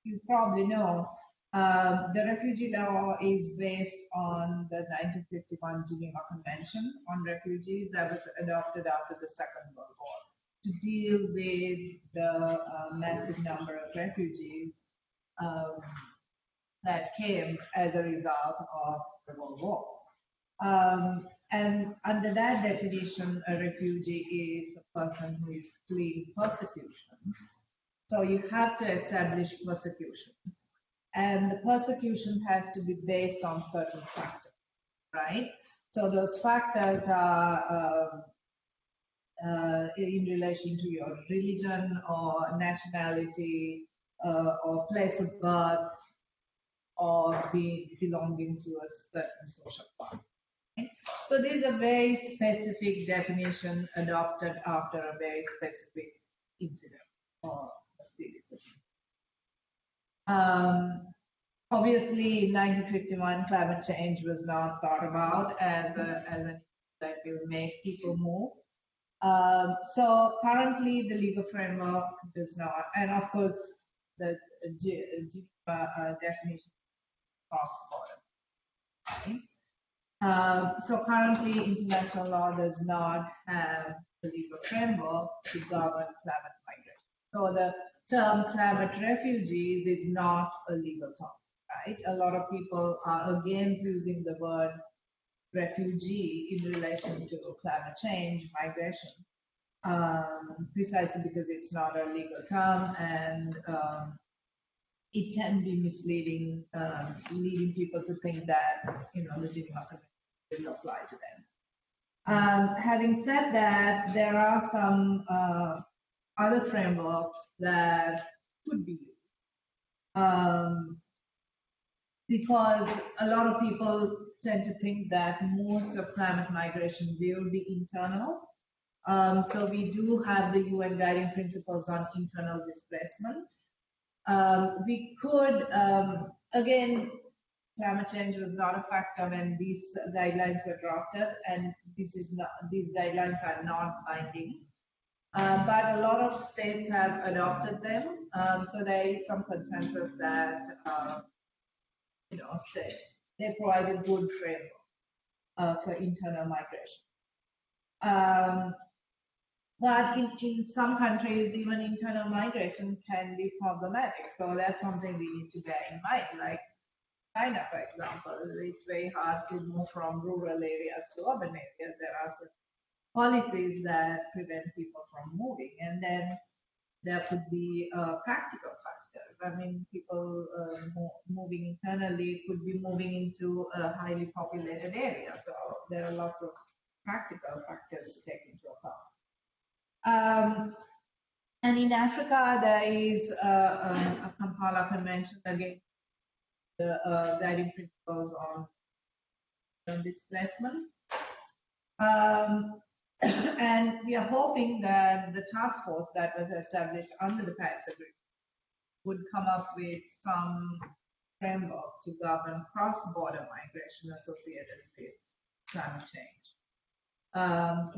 H: you probably know, the refugee law is based on the 1951 Geneva Convention on Refugees that was adopted after the Second World War to deal with the massive number of refugees that came as a result of the World War. And under that definition, a refugee is a person who is fleeing persecution. So you have to establish persecution. And the persecution has to be based on certain factors, right? So those factors are in relation to your religion or nationality or place of birth or belonging to a certain social class. Okay? So these are very specific definition adopted after a very specific incident or a series of obviously, in 1951, climate change was not thought about as an that will make people move. So currently, the legal framework does not, and of course, the definition cross-border. Right? So currently, international law does not have the legal framework to govern climate migration. So the term climate refugees is not a legal term, right? A lot of people are against using the word refugee in relation to climate change, migration, precisely because it's not a legal term and it can be misleading, leading people to think that, the Geneva Convention will apply to them. Having said that, there are some other frameworks that could be used. Because a lot of people tend to think that most of climate migration will be internal. So we do have the UN guiding principles on internal displacement. We could, again, climate change was not a factor when these guidelines were drafted, and these guidelines are not binding. But a lot of states have adopted them, so there is some consensus that they provide a good framework for internal migration. But in some countries, even internal migration can be problematic. So that's something we need to bear in mind. Like China, for example, it's very hard to move from rural areas to urban areas. There are policies that prevent people from moving, and then there could be practical factors. I mean, people moving internally could be moving into a highly populated area, so there are lots of practical factors to take into account. And in Africa, there is a Kampala Convention against the guiding principles on displacement. And we are hoping that the task force that was established under the Paris Agreement would come up with some framework to govern cross-border migration associated with climate change.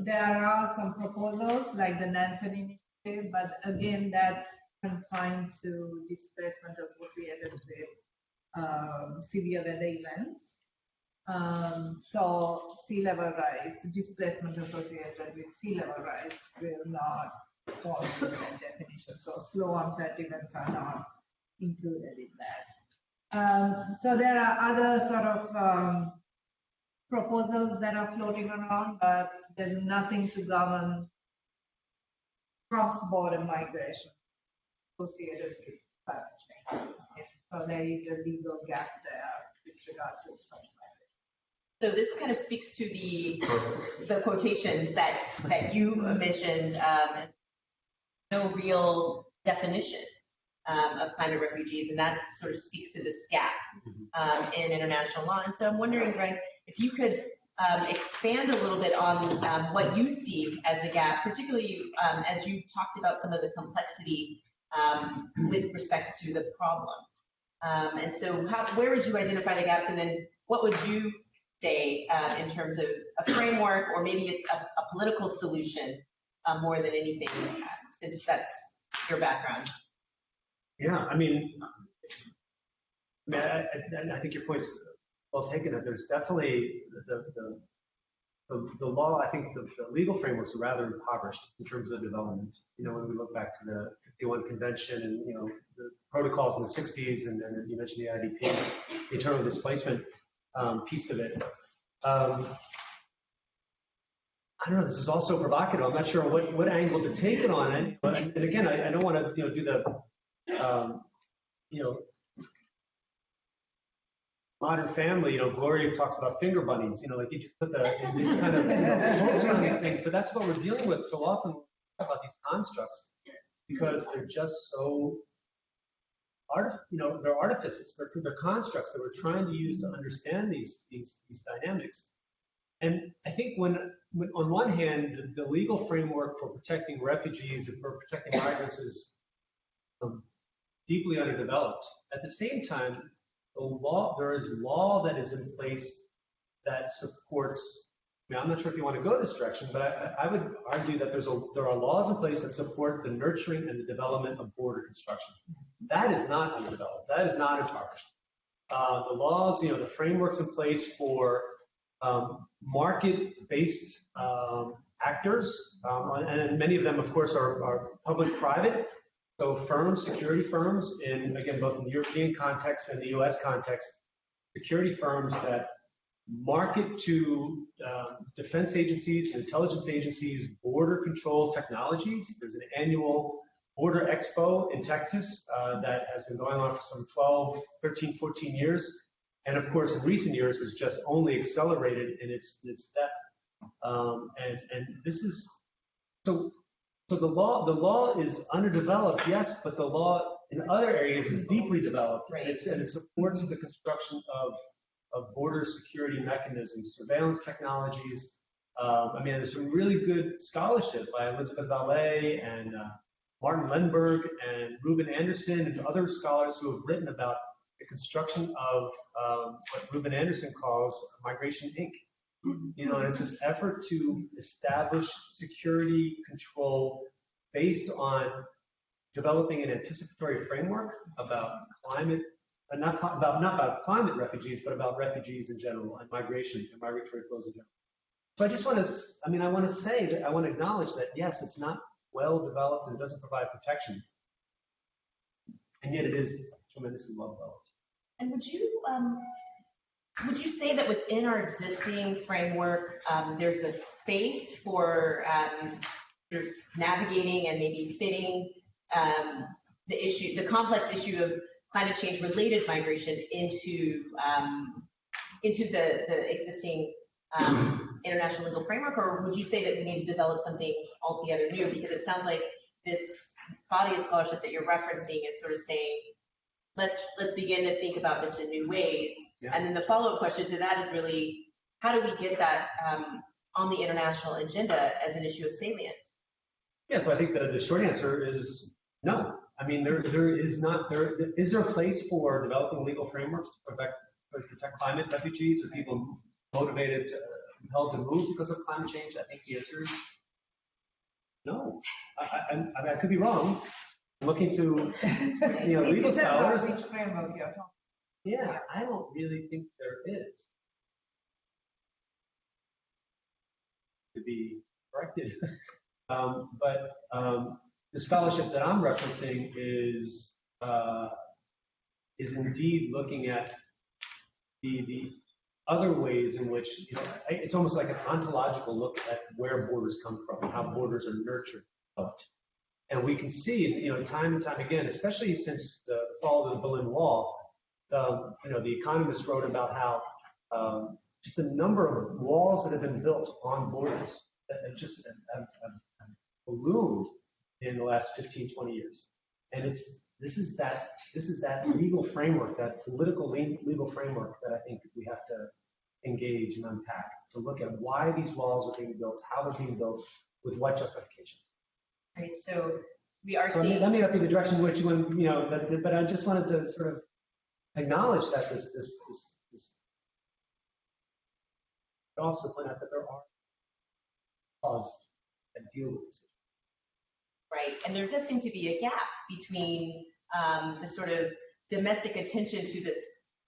H: There are some proposals like the Nansen Initiative, but again, that's confined to displacement associated with severe weather events. So sea level rise, displacement associated with sea level rise will not fall into that definition. So slow onset events are not included in that. So there are other sort of proposals that are floating around, but there's nothing to govern cross-border migration associated with climate change. So there is a legal gap there with regard to such migration.
F: So this kind of speaks to the quotations that you mentioned. No real definition of climate refugees, and that sort of speaks to this gap in international law. And so I'm wondering, Greg, if you could expand a little bit on what you see as the gap, particularly as you talked about some of the complexity with respect to the problem. And so where would you identify the gaps, and then what would you say in terms of a framework, or maybe it's a political solution more than anything, since that's your background?
A: Yeah, I mean, I think your point's well taken. That there's definitely the law. I think the legal frameworks are rather impoverished in terms of development. You know, when we look back to the '51 Convention and the protocols in the '60s, and then you mentioned the IDP, the internal displacement piece of it. I don't know. This is also provocative. I'm not sure what angle to take it on. And again, I don't want to do the Modern Family, Gloria talks about finger bunnies, like you just put these kind of quotes on these things, but that's what we're dealing with so often when we talk about these constructs, because they're just so, they're artifices, they're constructs that we're trying to use to understand these dynamics. And I think when on one hand, the legal framework for protecting refugees and for protecting migrants is deeply underdeveloped. At the same time, there is law that is in place that supports. I'm not sure if you want to go this direction, but I would argue that there are laws in place that support the nurturing and the development of border construction. That is not underdeveloped. That is not impoverished. The laws, the frameworks in place for market-based actors, and many of them, of course, are public-private. So firms, security firms, again, both in the European context and the US context, security firms that market to defense agencies, intelligence agencies, border control technologies. There's an annual border expo in Texas that has been going on for some 12, 13, 14 years. And of course, in recent years, has just only accelerated in its depth. And this is, so the law is underdeveloped, yes, but the law in other areas is deeply developed, and it supports the construction of border security mechanisms, surveillance technologies. There's some really good scholarship by Elizabeth Vallée and Martin Lenberg and Ruben Anderson and other scholars who have written about the construction of what Ruben Anderson calls Migration Inc. And it's this effort to establish security control based on developing an anticipatory framework about climate, not about climate refugees, but about refugees in general and migration and migratory flows in general. So I just want to, I want to say that I want to acknowledge that yes, it's not well developed and it doesn't provide protection, and yet it is tremendously well developed.
F: And would you say that within our existing framework, there's a space for sort of navigating and maybe fitting the complex issue of climate change related migration into the existing international legal framework, or would you say that we need to develop something altogether new? Because it sounds like this body of scholarship that you're referencing is sort of saying, let's begin to think about this in new ways. Yeah. And then the follow-up question to that is really, how do we get that on the international agenda as an issue of salience?
A: Yeah, so I think the short answer is no. Is there a place for developing legal frameworks to protect climate refugees or people motivated, compelled to move because of climate change? I think the answer is no. I could be wrong. I'm looking to legal scholars. Yeah, I don't really think there is. To be corrected. But the scholarship that I'm referencing is indeed looking at the other ways in which, it's almost like an ontological look at where borders come from, how borders are nurtured. And we can see, time and time again, especially since the fall of the Berlin Wall, the Economist wrote about how just the number of walls that have been built on borders that have just have ballooned in the last 15, 20 years. And this is that legal framework, that political legal framework that I think we have to engage and unpack to look at why these walls are being built, how they're being built, with what justifications.
F: Right, so we are
A: So
F: seeing.
A: that may not be the direction in which you want, but I just wanted to sort of acknowledge that this but also to point out that there are laws that deal with this.
F: Right, and there does seem to be a gap between the sort of domestic attention to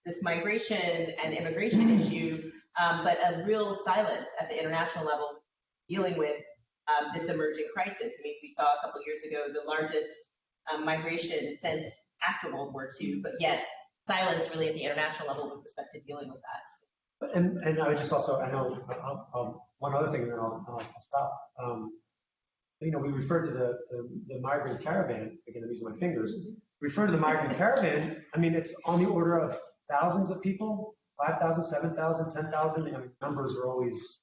F: this migration and immigration issue, but a real silence at the international level dealing with this emerging crisis. I mean, we saw a couple years ago the largest migration since after World War II, but yet silence really at the international level with respect to dealing with that.
A: And I would just also, I know, one other thing, and then I'll stop. We refer to the migrant caravan, again, I'm using my fingers, refer to the migrant caravan, I mean, it's on the order of thousands of people, 5,000, 7,000, 10,000, I mean, numbers are always,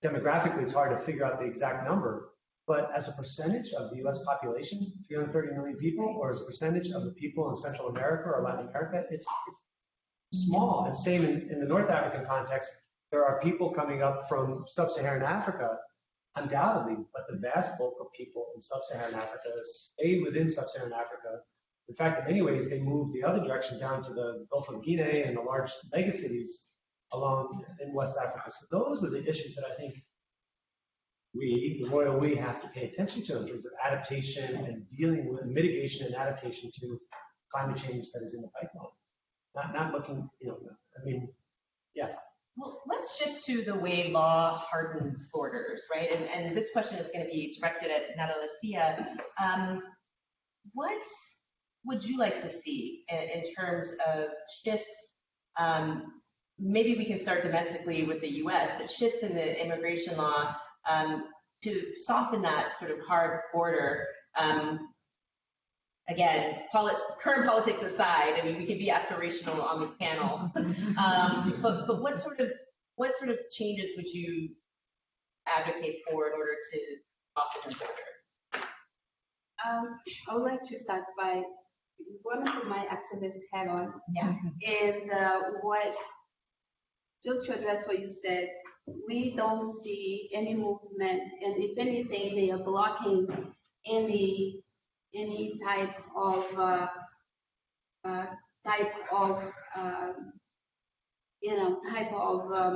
A: demographically, it's hard to figure out the exact number, but as a percentage of the US population, 330 million people, or as a percentage of the people in Central America or Latin America, it's small. And same in the North African context, there are people coming up from sub-Saharan Africa, undoubtedly, but the vast bulk of people in sub-Saharan Africa stay within sub-Saharan Africa. In fact, in many ways, they move the other direction down to the Gulf of Guinea and the large megacities along in West Africa. So those are the issues that I think the royal we, have to pay attention to in terms of adaptation and dealing with mitigation and adaptation to climate change that is in the pipeline. Not looking, yeah.
F: Well, let's shift to the way law hardens borders, right? And this question is going to be directed at Natalícia. What would you like to see in terms of shifts? Maybe we can start domestically with the US, but shifts in the immigration law to soften that sort of hard border. Again, current politics aside, I mean, we could be aspirational on this panel, but what sort of changes would you advocate for in order to soften the border?
I: I would like to start by one of my activist hat on.
F: Yeah.
I: And just to address what you said, we don't see any movement, and if anything, they are blocking any type of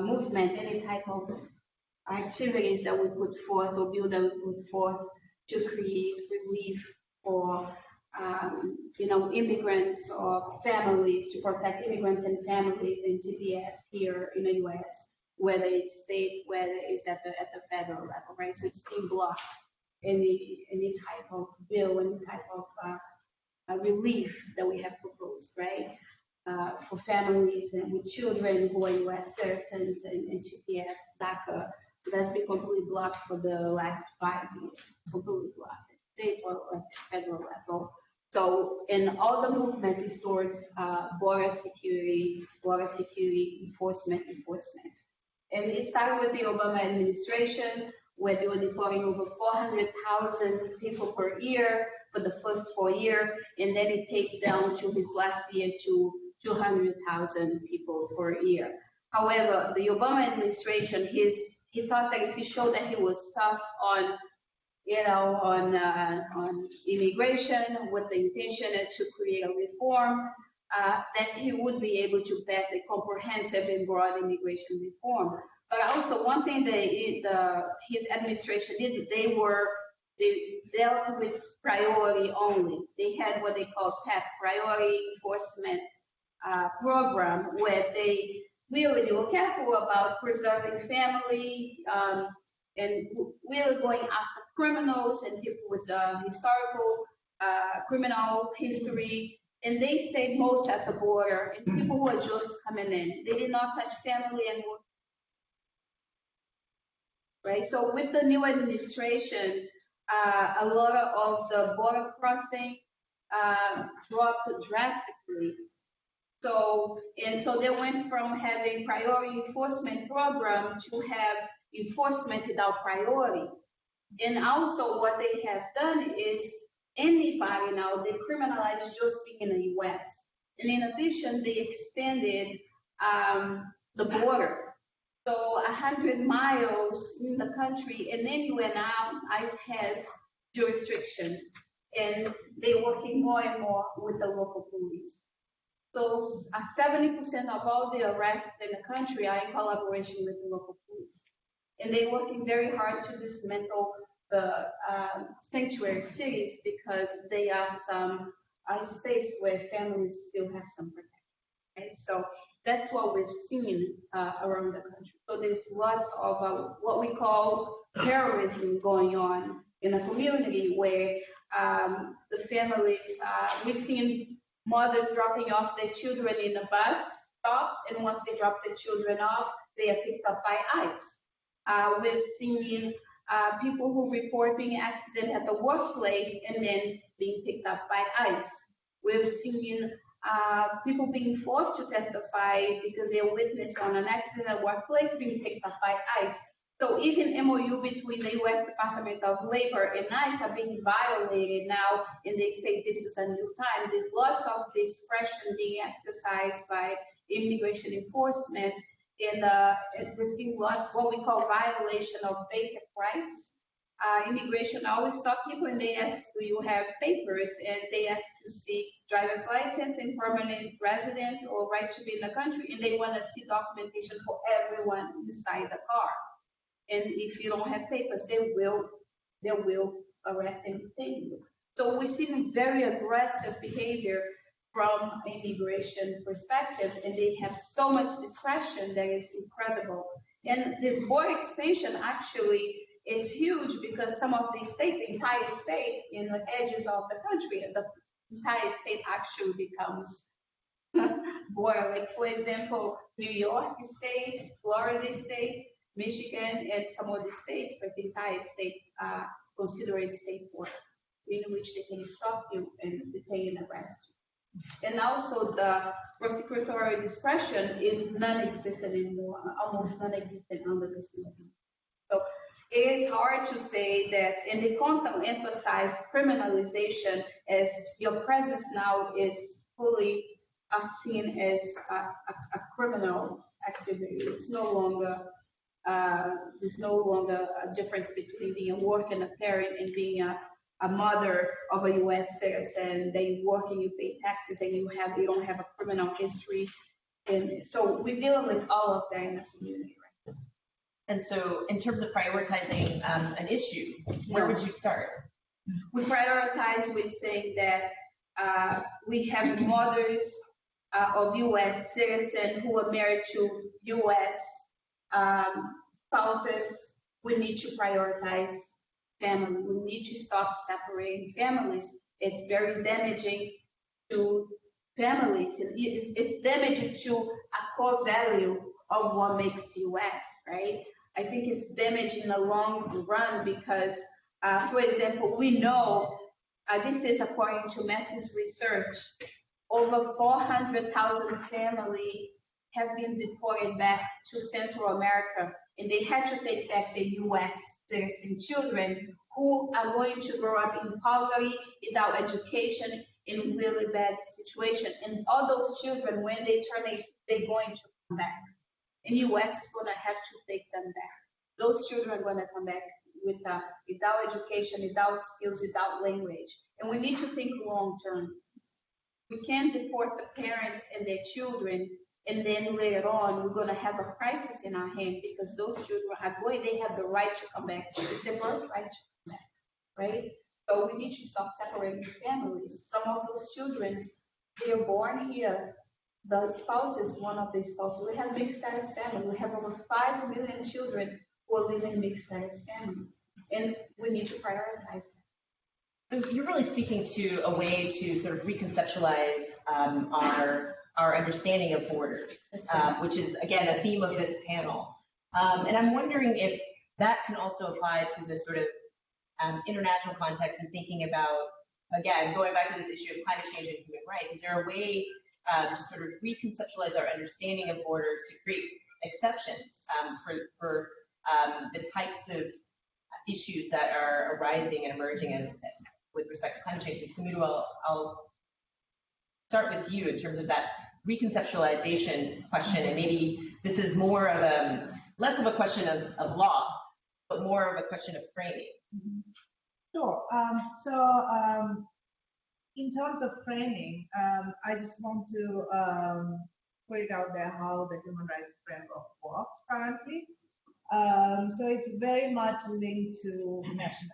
I: movement, any type of activities that we put forth or bill that we put forth to create relief for immigrants or families, to protect immigrants and families in TPS here in the US, whether it's state, whether it's at the federal level, right? So it's being blocked. Any type of bill, any type of relief that we have proposed, right? For families and with children who are US citizens and TPS, DACA, that's been completely blocked for the last 5 years, completely blocked at state or at federal level. So, in all the movement is towards border security enforcement. And it started with the Obama administration, where they were deporting over 400,000 people per year for the first 4 years, and then it take down to his last year to 200,000 people per year. However, the Obama administration, he thought that if he showed that he was tough on immigration with the intention to create a reform, that he would be able to pass a comprehensive and broad immigration reform. But also one thing that his administration did, they dealt with priority only. They had what they call PEP, Priority Enforcement Program, where they were careful about preserving family and really going after criminals and people with historical criminal history. And they stayed most at the border, and people who are just coming in. They did not touch family anymore. Right, so with the new administration, a lot of the border crossing dropped drastically. So they went from having priority enforcement program to have enforcement without priority. And also what they have done is anybody now, they criminalize just being in the US. And in addition, they expanded the border. So 100 miles in the country, and anywhere now, ICE has jurisdiction. And they're working more and more with the local police. So 70% of all the arrests in the country are in collaboration with the local police. And they're working very hard to dismantle the sanctuary cities because they are some space where families still have some protection. Right? So that's what we've seen around the country. So there's lots of what we call terrorism going on in a community where the families, we've seen mothers dropping off their children in a bus stop, and once they drop the children off, they are picked up by ICE. We've seen people who report being accident at the workplace and then being picked up by ICE. We've seen people being forced to testify because they are witness on an accident at workplace being picked up by ICE. So even MOU between the U.S. Department of Labor and ICE are being violated now, and they say this is a new time. There's lots of discretion being exercised by immigration enforcement, and there's been lots what we call violation of basic rights. Immigration always stop people and they ask, do you have papers? And they ask to see driver's license and permanent resident or right to be in the country, and they want to see documentation for everyone inside the car. And if you don't have papers, they will arrest and detain you. So we're seeing very aggressive behavior from immigration perspective, and they have so much discretion that is incredible. And this border expansion actually is huge because some of these states, the entire state, in the edges of the country, the entire state actually becomes border. Like for example, New York State, Florida State, Michigan, and some of the states, like the entire state, consider a state border in which they can stop you and detain and arrest you. And also the prosecutorial discretion is non-existent anymore, almost non-existent under this law. So it is hard to say that, and they constantly emphasize criminalization as your presence now is fully seen as a criminal activity. It's no longer there's no longer a difference between being a working parent and being a mother of a U.S. citizen. They work and you pay taxes and you don't have a criminal history. And so we're dealing with all of that in the community, right?
F: And so in terms of prioritizing an issue, where would you start?
I: We prioritize with saying that we have mothers of U.S. citizens who are married to U.S. Spouses. We need to prioritize family. We need to stop separating families. It's very damaging to families. It's damaging to a core value of what makes U.S., right? I think it's damaging in the long run because, for example, we know, this is according to Massey's research, over 400,000 families have been deported back to Central America, and they had to take back the U.S. citizen children who are going to grow up in poverty, without education, in really bad situation. And all those children, when they turn 18, they're going to come back. And U.S. is going to have to take them back. Those children are going to come back without education, without skills, without language. And we need to think long term. We can't deport the parents and their children, and then later on, we're going to have a crisis in our hand because those children they have the right to come back. It's their birthright to come back, right? So we need to stop separating families. Some of those children, they are born here. The spouses, one of the spouses, we have mixed status family. We have over 5 million children who are living in mixed status family, and we need to prioritize that.
F: So you're really speaking to a way to sort of reconceptualize our understanding of borders, which is, again, a theme of this panel. And I'm wondering if that can also apply to this sort of international context and thinking about, again, going back to this issue of climate change and human rights. Is there a way to sort of reconceptualize our understanding of borders to create exceptions for the types of issues that are arising and emerging as with respect to climate change. And Sumudu, I'll start with you in terms of that reconceptualization question, and maybe this is more of less of a question of law, but more of a question of framing.
H: Sure. In terms of framing, I just want to put it out there how the human rights framework works currently. So it's very much linked to nationality,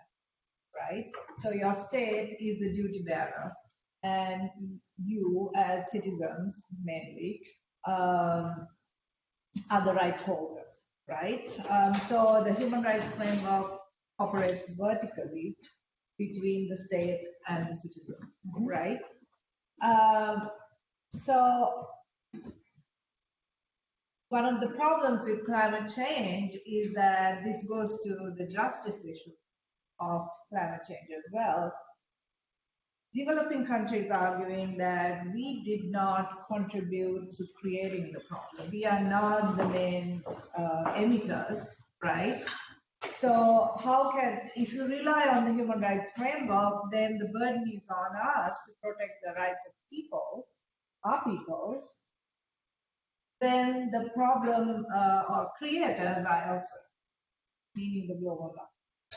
H: right? So your state is the duty bearer, and you as citizens mainly are the right holders, right? So the human rights framework operates vertically between the state and the citizens, right? So one of the problems with climate change is that this goes to the justice issue of climate change as well. Developing countries arguing that we did not contribute to creating the problem. We are not the main emitters, right? So if you rely on the human rights framework, then the burden is on us to protect the rights of people, our people, then the problem or creators are elsewhere, meaning the global north.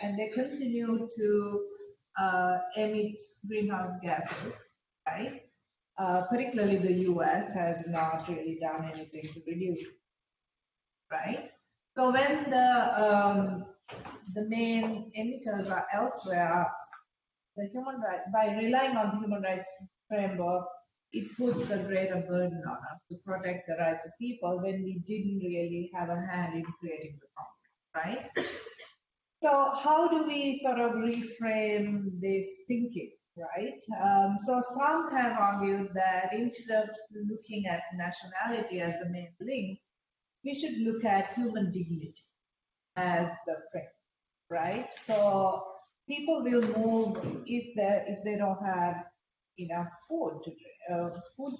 H: And they continue to emit greenhouse gases, right? Particularly the US has not really done anything to reduce it, right? So when the main emitters are elsewhere, by relying on the human rights framework, it puts a greater burden on us to protect the rights of people when we didn't really have a hand in creating the problem, right? So how do we sort of reframe this thinking, right? So some have argued that instead of looking at nationality as the main link, we should look at human dignity as the frame, right? So people will move if they don't have enough food to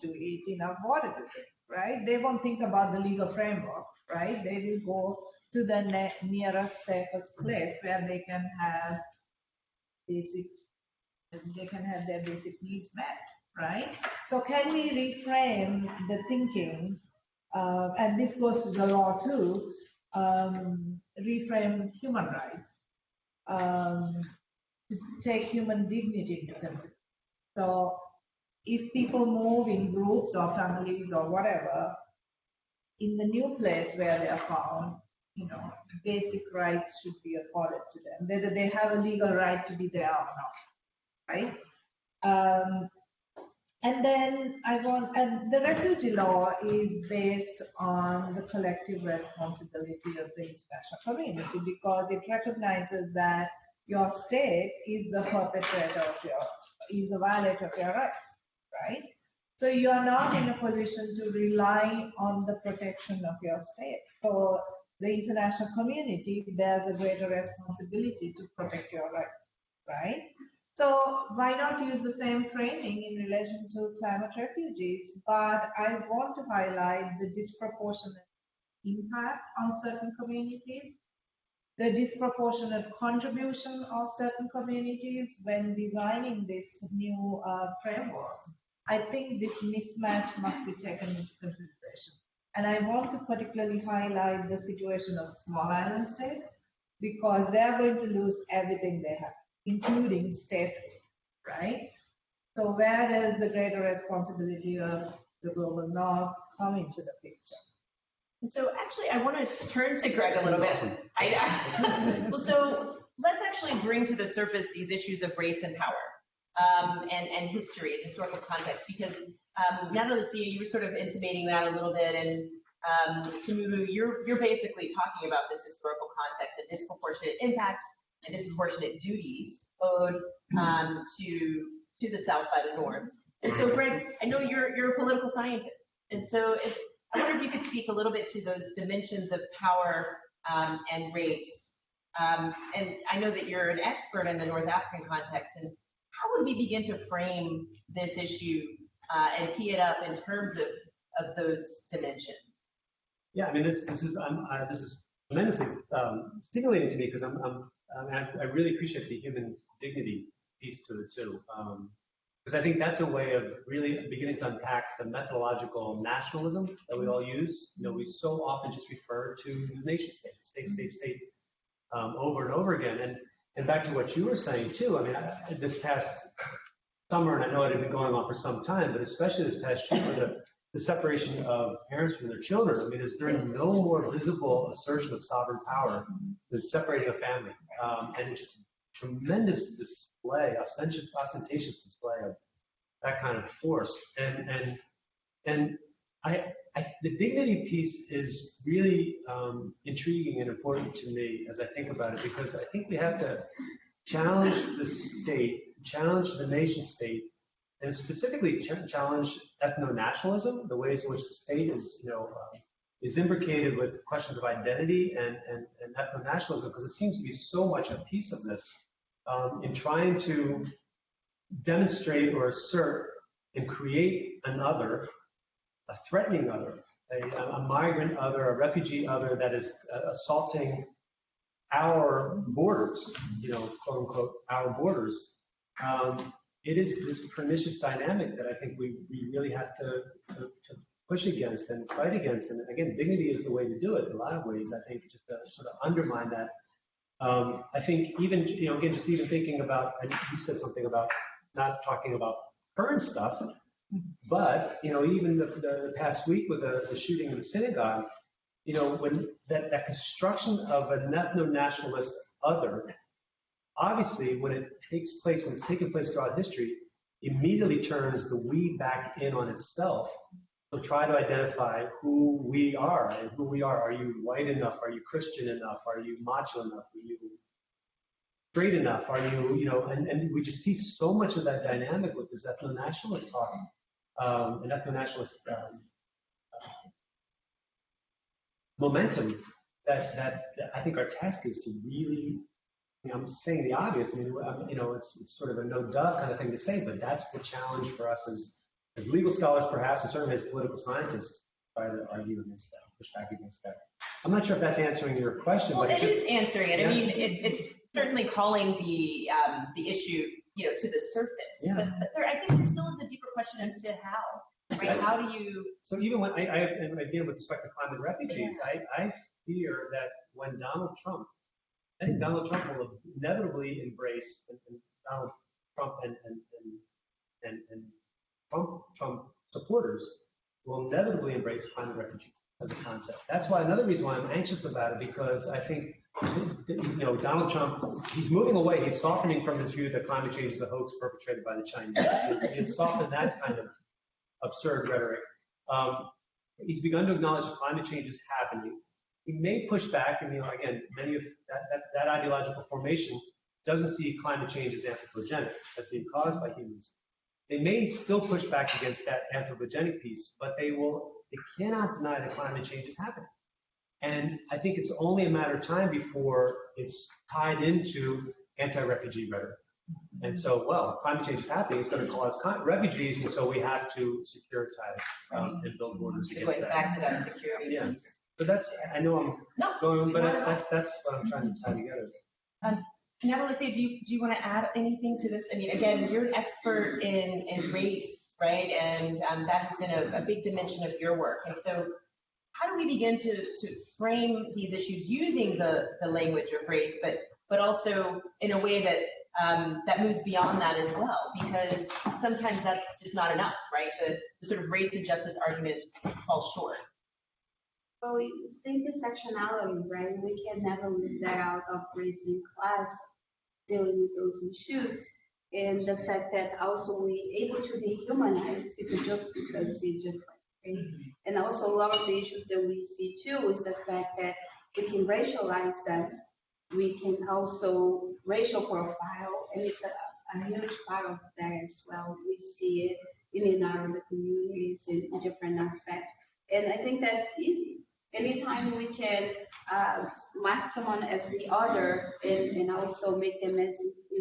H: eat, enough water to drink, right? They won't think about the legal framework, right? They will go to the nearest, safest place where they can have their basic needs met, right? So can we reframe the thinking, and this goes to the law too, reframe human rights, to take human dignity into consideration. So if people move in groups or families or whatever, in the new place where they are found, basic rights should be accorded to them, whether they have a legal right to be there or not, right? And then and the refugee law is based on the collective responsibility of the international community because it recognizes that your state is the perpetrator is the violator of your rights, right? So you are not in a position to rely on the protection of your state. So the international community bears a greater responsibility to protect your rights, right? So why not use the same framing in relation to climate refugees? But I want to highlight the disproportionate impact on certain communities, the disproportionate contribution of certain communities when designing this new framework. I think this mismatch must be taken into consideration. And I want to particularly highlight the situation of small island states because they're going to lose everything they have, including statehood, right? So where does the greater responsibility of the global north come into the picture?
F: And so actually, I want to turn to Greg a little bit.
A: Awesome.
F: Well, so let's actually bring to the surface these issues of race and power and history and historical context, because Natalícia, you were sort of intimating that a little bit, and Sumudu, you're basically talking about this historical context and disproportionate impacts and disproportionate duties owed to the South by the North. And so, Greg, I know you're a political scientist, and so I wonder if you could speak a little bit to those dimensions of power and race. And I know that you're an expert in the North African context, and how would we begin to frame this issue and tee it up in terms of those dimensions?
A: Yeah, I mean, this is tremendously stimulating to me because I really appreciate the human dignity piece to it too. Because I think that's a way of really beginning to unpack the methodological nationalism that we all use. You know, we so often just refer to the nation state, over and over again. And back to what you were saying too, I mean, this past summer, and I know it had been going on for some time, but especially this past year, with the separation of parents from their children, I mean, is there no more visible assertion of sovereign power than separating a family? And just tremendous display, ostentatious display of that kind of force. And the dignity piece is really intriguing and important to me as I think about it, because I think we have to challenge the state, challenge the nation state, and specifically challenge ethno-nationalism, the ways in which the state is, is imbricated with questions of identity and ethno-nationalism, because it seems to be so much a piece of this in trying to demonstrate or assert and create an other, a threatening other, a migrant other, a refugee other that is assaulting our borders, quote unquote, our borders. It is this pernicious dynamic that I think we really have to push against and fight against. And again, dignity is the way to do it in a lot of ways, I think, just to sort of undermine that. I think even, again, just even thinking about, and you said something about not talking about current stuff, but, even the past week with the shooting in the synagogue, when that construction of an ethno-nationalist other, obviously, when it's taken place throughout history, immediately turns the we back in on itself to try to identify who we are and who we are. Are you white enough? Are you Christian enough? Are you macho enough? Are you straight enough? Are you, and we just see so much of that dynamic with this ethno-nationalist talk, and ethno-nationalist momentum that I think our task is to really, I'm saying the obvious. I mean, it's sort of a no duh kind of thing to say, but that's the challenge for us as legal scholars, perhaps, and certainly as political scientists, try to argue against that, push back against that. I'm not sure if that's answering your question,
F: well,
A: but
F: it is answering it.
A: Yeah.
F: I mean, it's certainly calling the issue, to the surface.
A: Yeah.
F: But I think there still is a deeper question as to how, right? How do you?
A: So even when and again with respect to climate refugees, I fear that when I think Donald Trump will inevitably embrace, and Donald Trump and Trump supporters will inevitably embrace climate refugees as a concept. That's why another reason why I'm anxious about it, because I think, Donald Trump, he's moving away. He's softening from his view that climate change is a hoax perpetrated by the Chinese. He's softened that kind of absurd rhetoric. He's begun to acknowledge that climate change is happening. He may push back, and again, many of that ideological formation doesn't see climate change as anthropogenic, as being caused by humans. They may still push back against that anthropogenic piece, but they cannot deny that climate change is happening. And I think it's only a matter of time before it's tied into anti-refugee rhetoric. And so, climate change is happening, it's going to cause refugees, and so we have to securitize and build borders against that.
F: Back to that security piece.
A: But I know I'm going, but that's what I'm trying to tie together.
F: Natalícia, do you want to add anything to this? I mean, again, you're an expert in race, right? And that has been a big dimension of your work. And so how do we begin to frame these issues using the language of race, but also in a way that moves beyond that as well? Because sometimes that's just not enough, right? The sort of race and justice arguments fall short.
I: Well, it's the intersectionality, right? We can never leave that out of race and class dealing with those issues. And the fact that also we're able to dehumanize people just because we're different, right? And also a lot of the issues that we see too is the fact that we can racialize them. We can also racial profile, and it's a huge part of that as well. We see it in and out of the communities in different aspects. And I think that's easy. Anytime we can mark someone as the other and also make them as,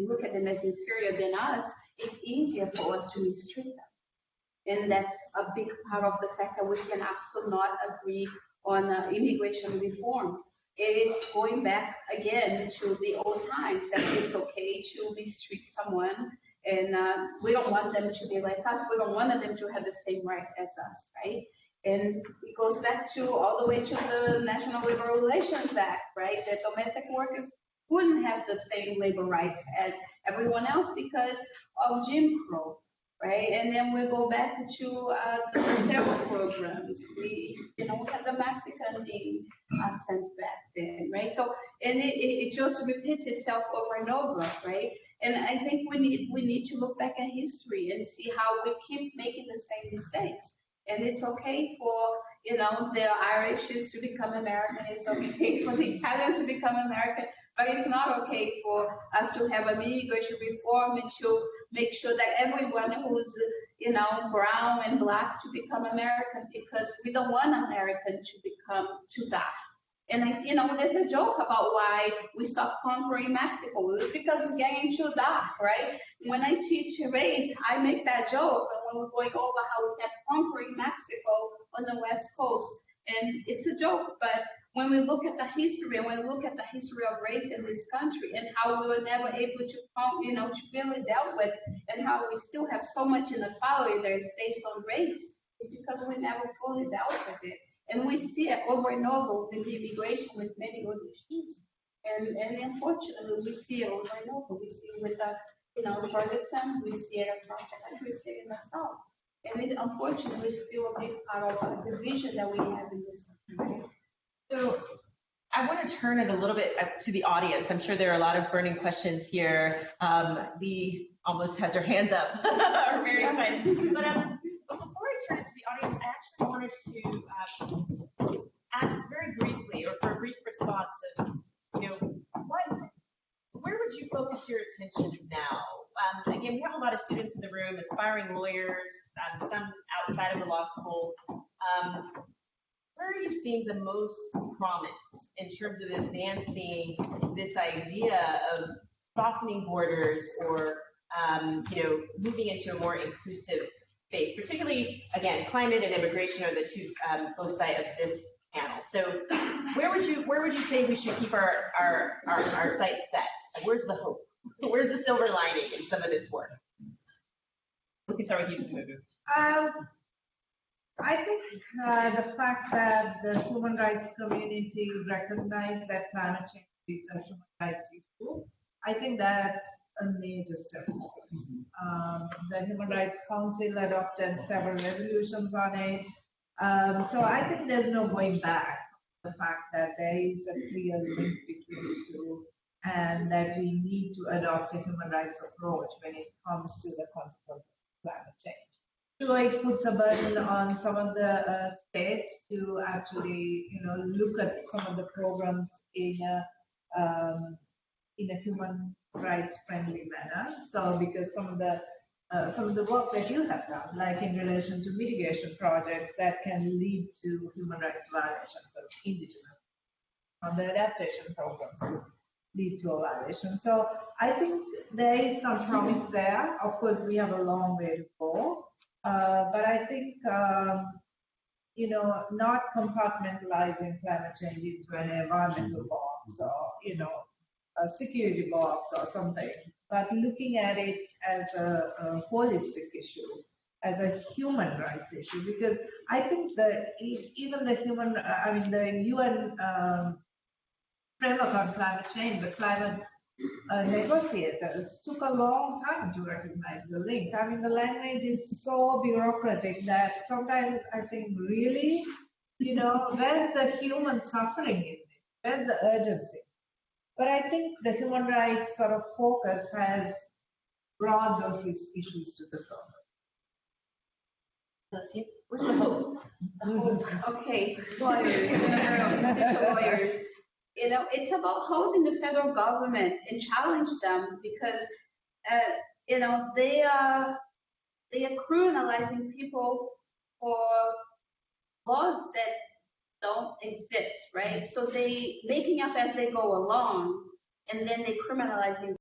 I: look at them as inferior than us, it's easier for us to mistreat them. And that's a big part of the fact that we can also not agree on immigration reform. it is going back again to the old times, that it's okay to mistreat someone. And we don't want them to be like us. We don't want them to have the same right as us, right? And it goes back to all the way to the National Labor Relations Act, right? That domestic workers wouldn't have the same labor rights as everyone else because of Jim Crow, right? And then we go back to the federal programs. We had the Mexican being sent back then, right? So, and it just repeats itself over and over, right? And I think we need to look back at history and see how we keep making the same mistakes. And it's okay for, the Irish to become American. It's okay for the Italians to become American. But it's not okay for us to have an immigration reform and to make sure that everyone who's, brown and black to become American, because we don't want American to die. And there's a joke about why we stopped conquering Mexico. It's because it's getting too dark, right? When I teach race, I make that joke when we're going over how we kept conquering Mexico on the West Coast. And it's a joke, but when we look at the history and when we look at the history of race in this country and how we were never able to, to really deal with, and how we still have so much inequality that is based on race, it's because we never fully dealt with it. And we see it over and over with immigration, with many other issues. And unfortunately, we see it over and over. We see it with Ferguson, we see it across the country, we see it in the South. And it unfortunately is still a big part of the division that we have in this country.
F: So I want to turn it a little bit to the audience. I'm sure there are a lot of burning questions here. The almost has her hands up, are very excited. But before I turn it to the audience, I actually wanted to ask very briefly, or for a brief response of, where would you focus your attentions now? Again, we have a lot of students in the room, aspiring lawyers, some outside of the law school. Where are you seeing the most promise in terms of advancing this idea of softening borders or, moving into a more inclusive space? Particularly, again, climate and immigration are the two foci of this panel. So, where would you say we should keep our sights set? Where's the hope? Where's the silver lining in some of this work? We can start with you, Sumudu.
H: I think the fact that the human rights community recognize that climate change is a human rights issue, I think that's a major step forward. The Human Rights Council adopted several resolutions on it. So I think there's no going back. The fact that there is a clear link between the two and that we need to adopt a human rights approach when it comes to the consequences of climate change. So it puts a burden on some of the states to actually, look at some of the programs in a human rights friendly manner. So because some of the work that you have done, like in relation to mitigation projects that can lead to human rights violations of indigenous, on the adaptation programs lead to a violation. So I think there is some promise there. Of course, we have a long way to go. But I think, not compartmentalizing climate change into an environmental box or, a security box or something, but looking at it as a holistic issue, as a human rights issue, because I think that even the the UN framework on climate change, the climate negotiators took a long time to recognize the link. I mean, the language is so bureaucratic that sometimes I think, really, where's the human suffering in it? Where's the urgency? But I think the human rights sort of focus has brought those issues to the surface.
F: Let's see. Where's the hope?
I: Okay, lawyers. It's about holding the federal government and challenge them because, they are criminalizing people for laws that don't exist, right? So they making up as they go along, and then they criminalizing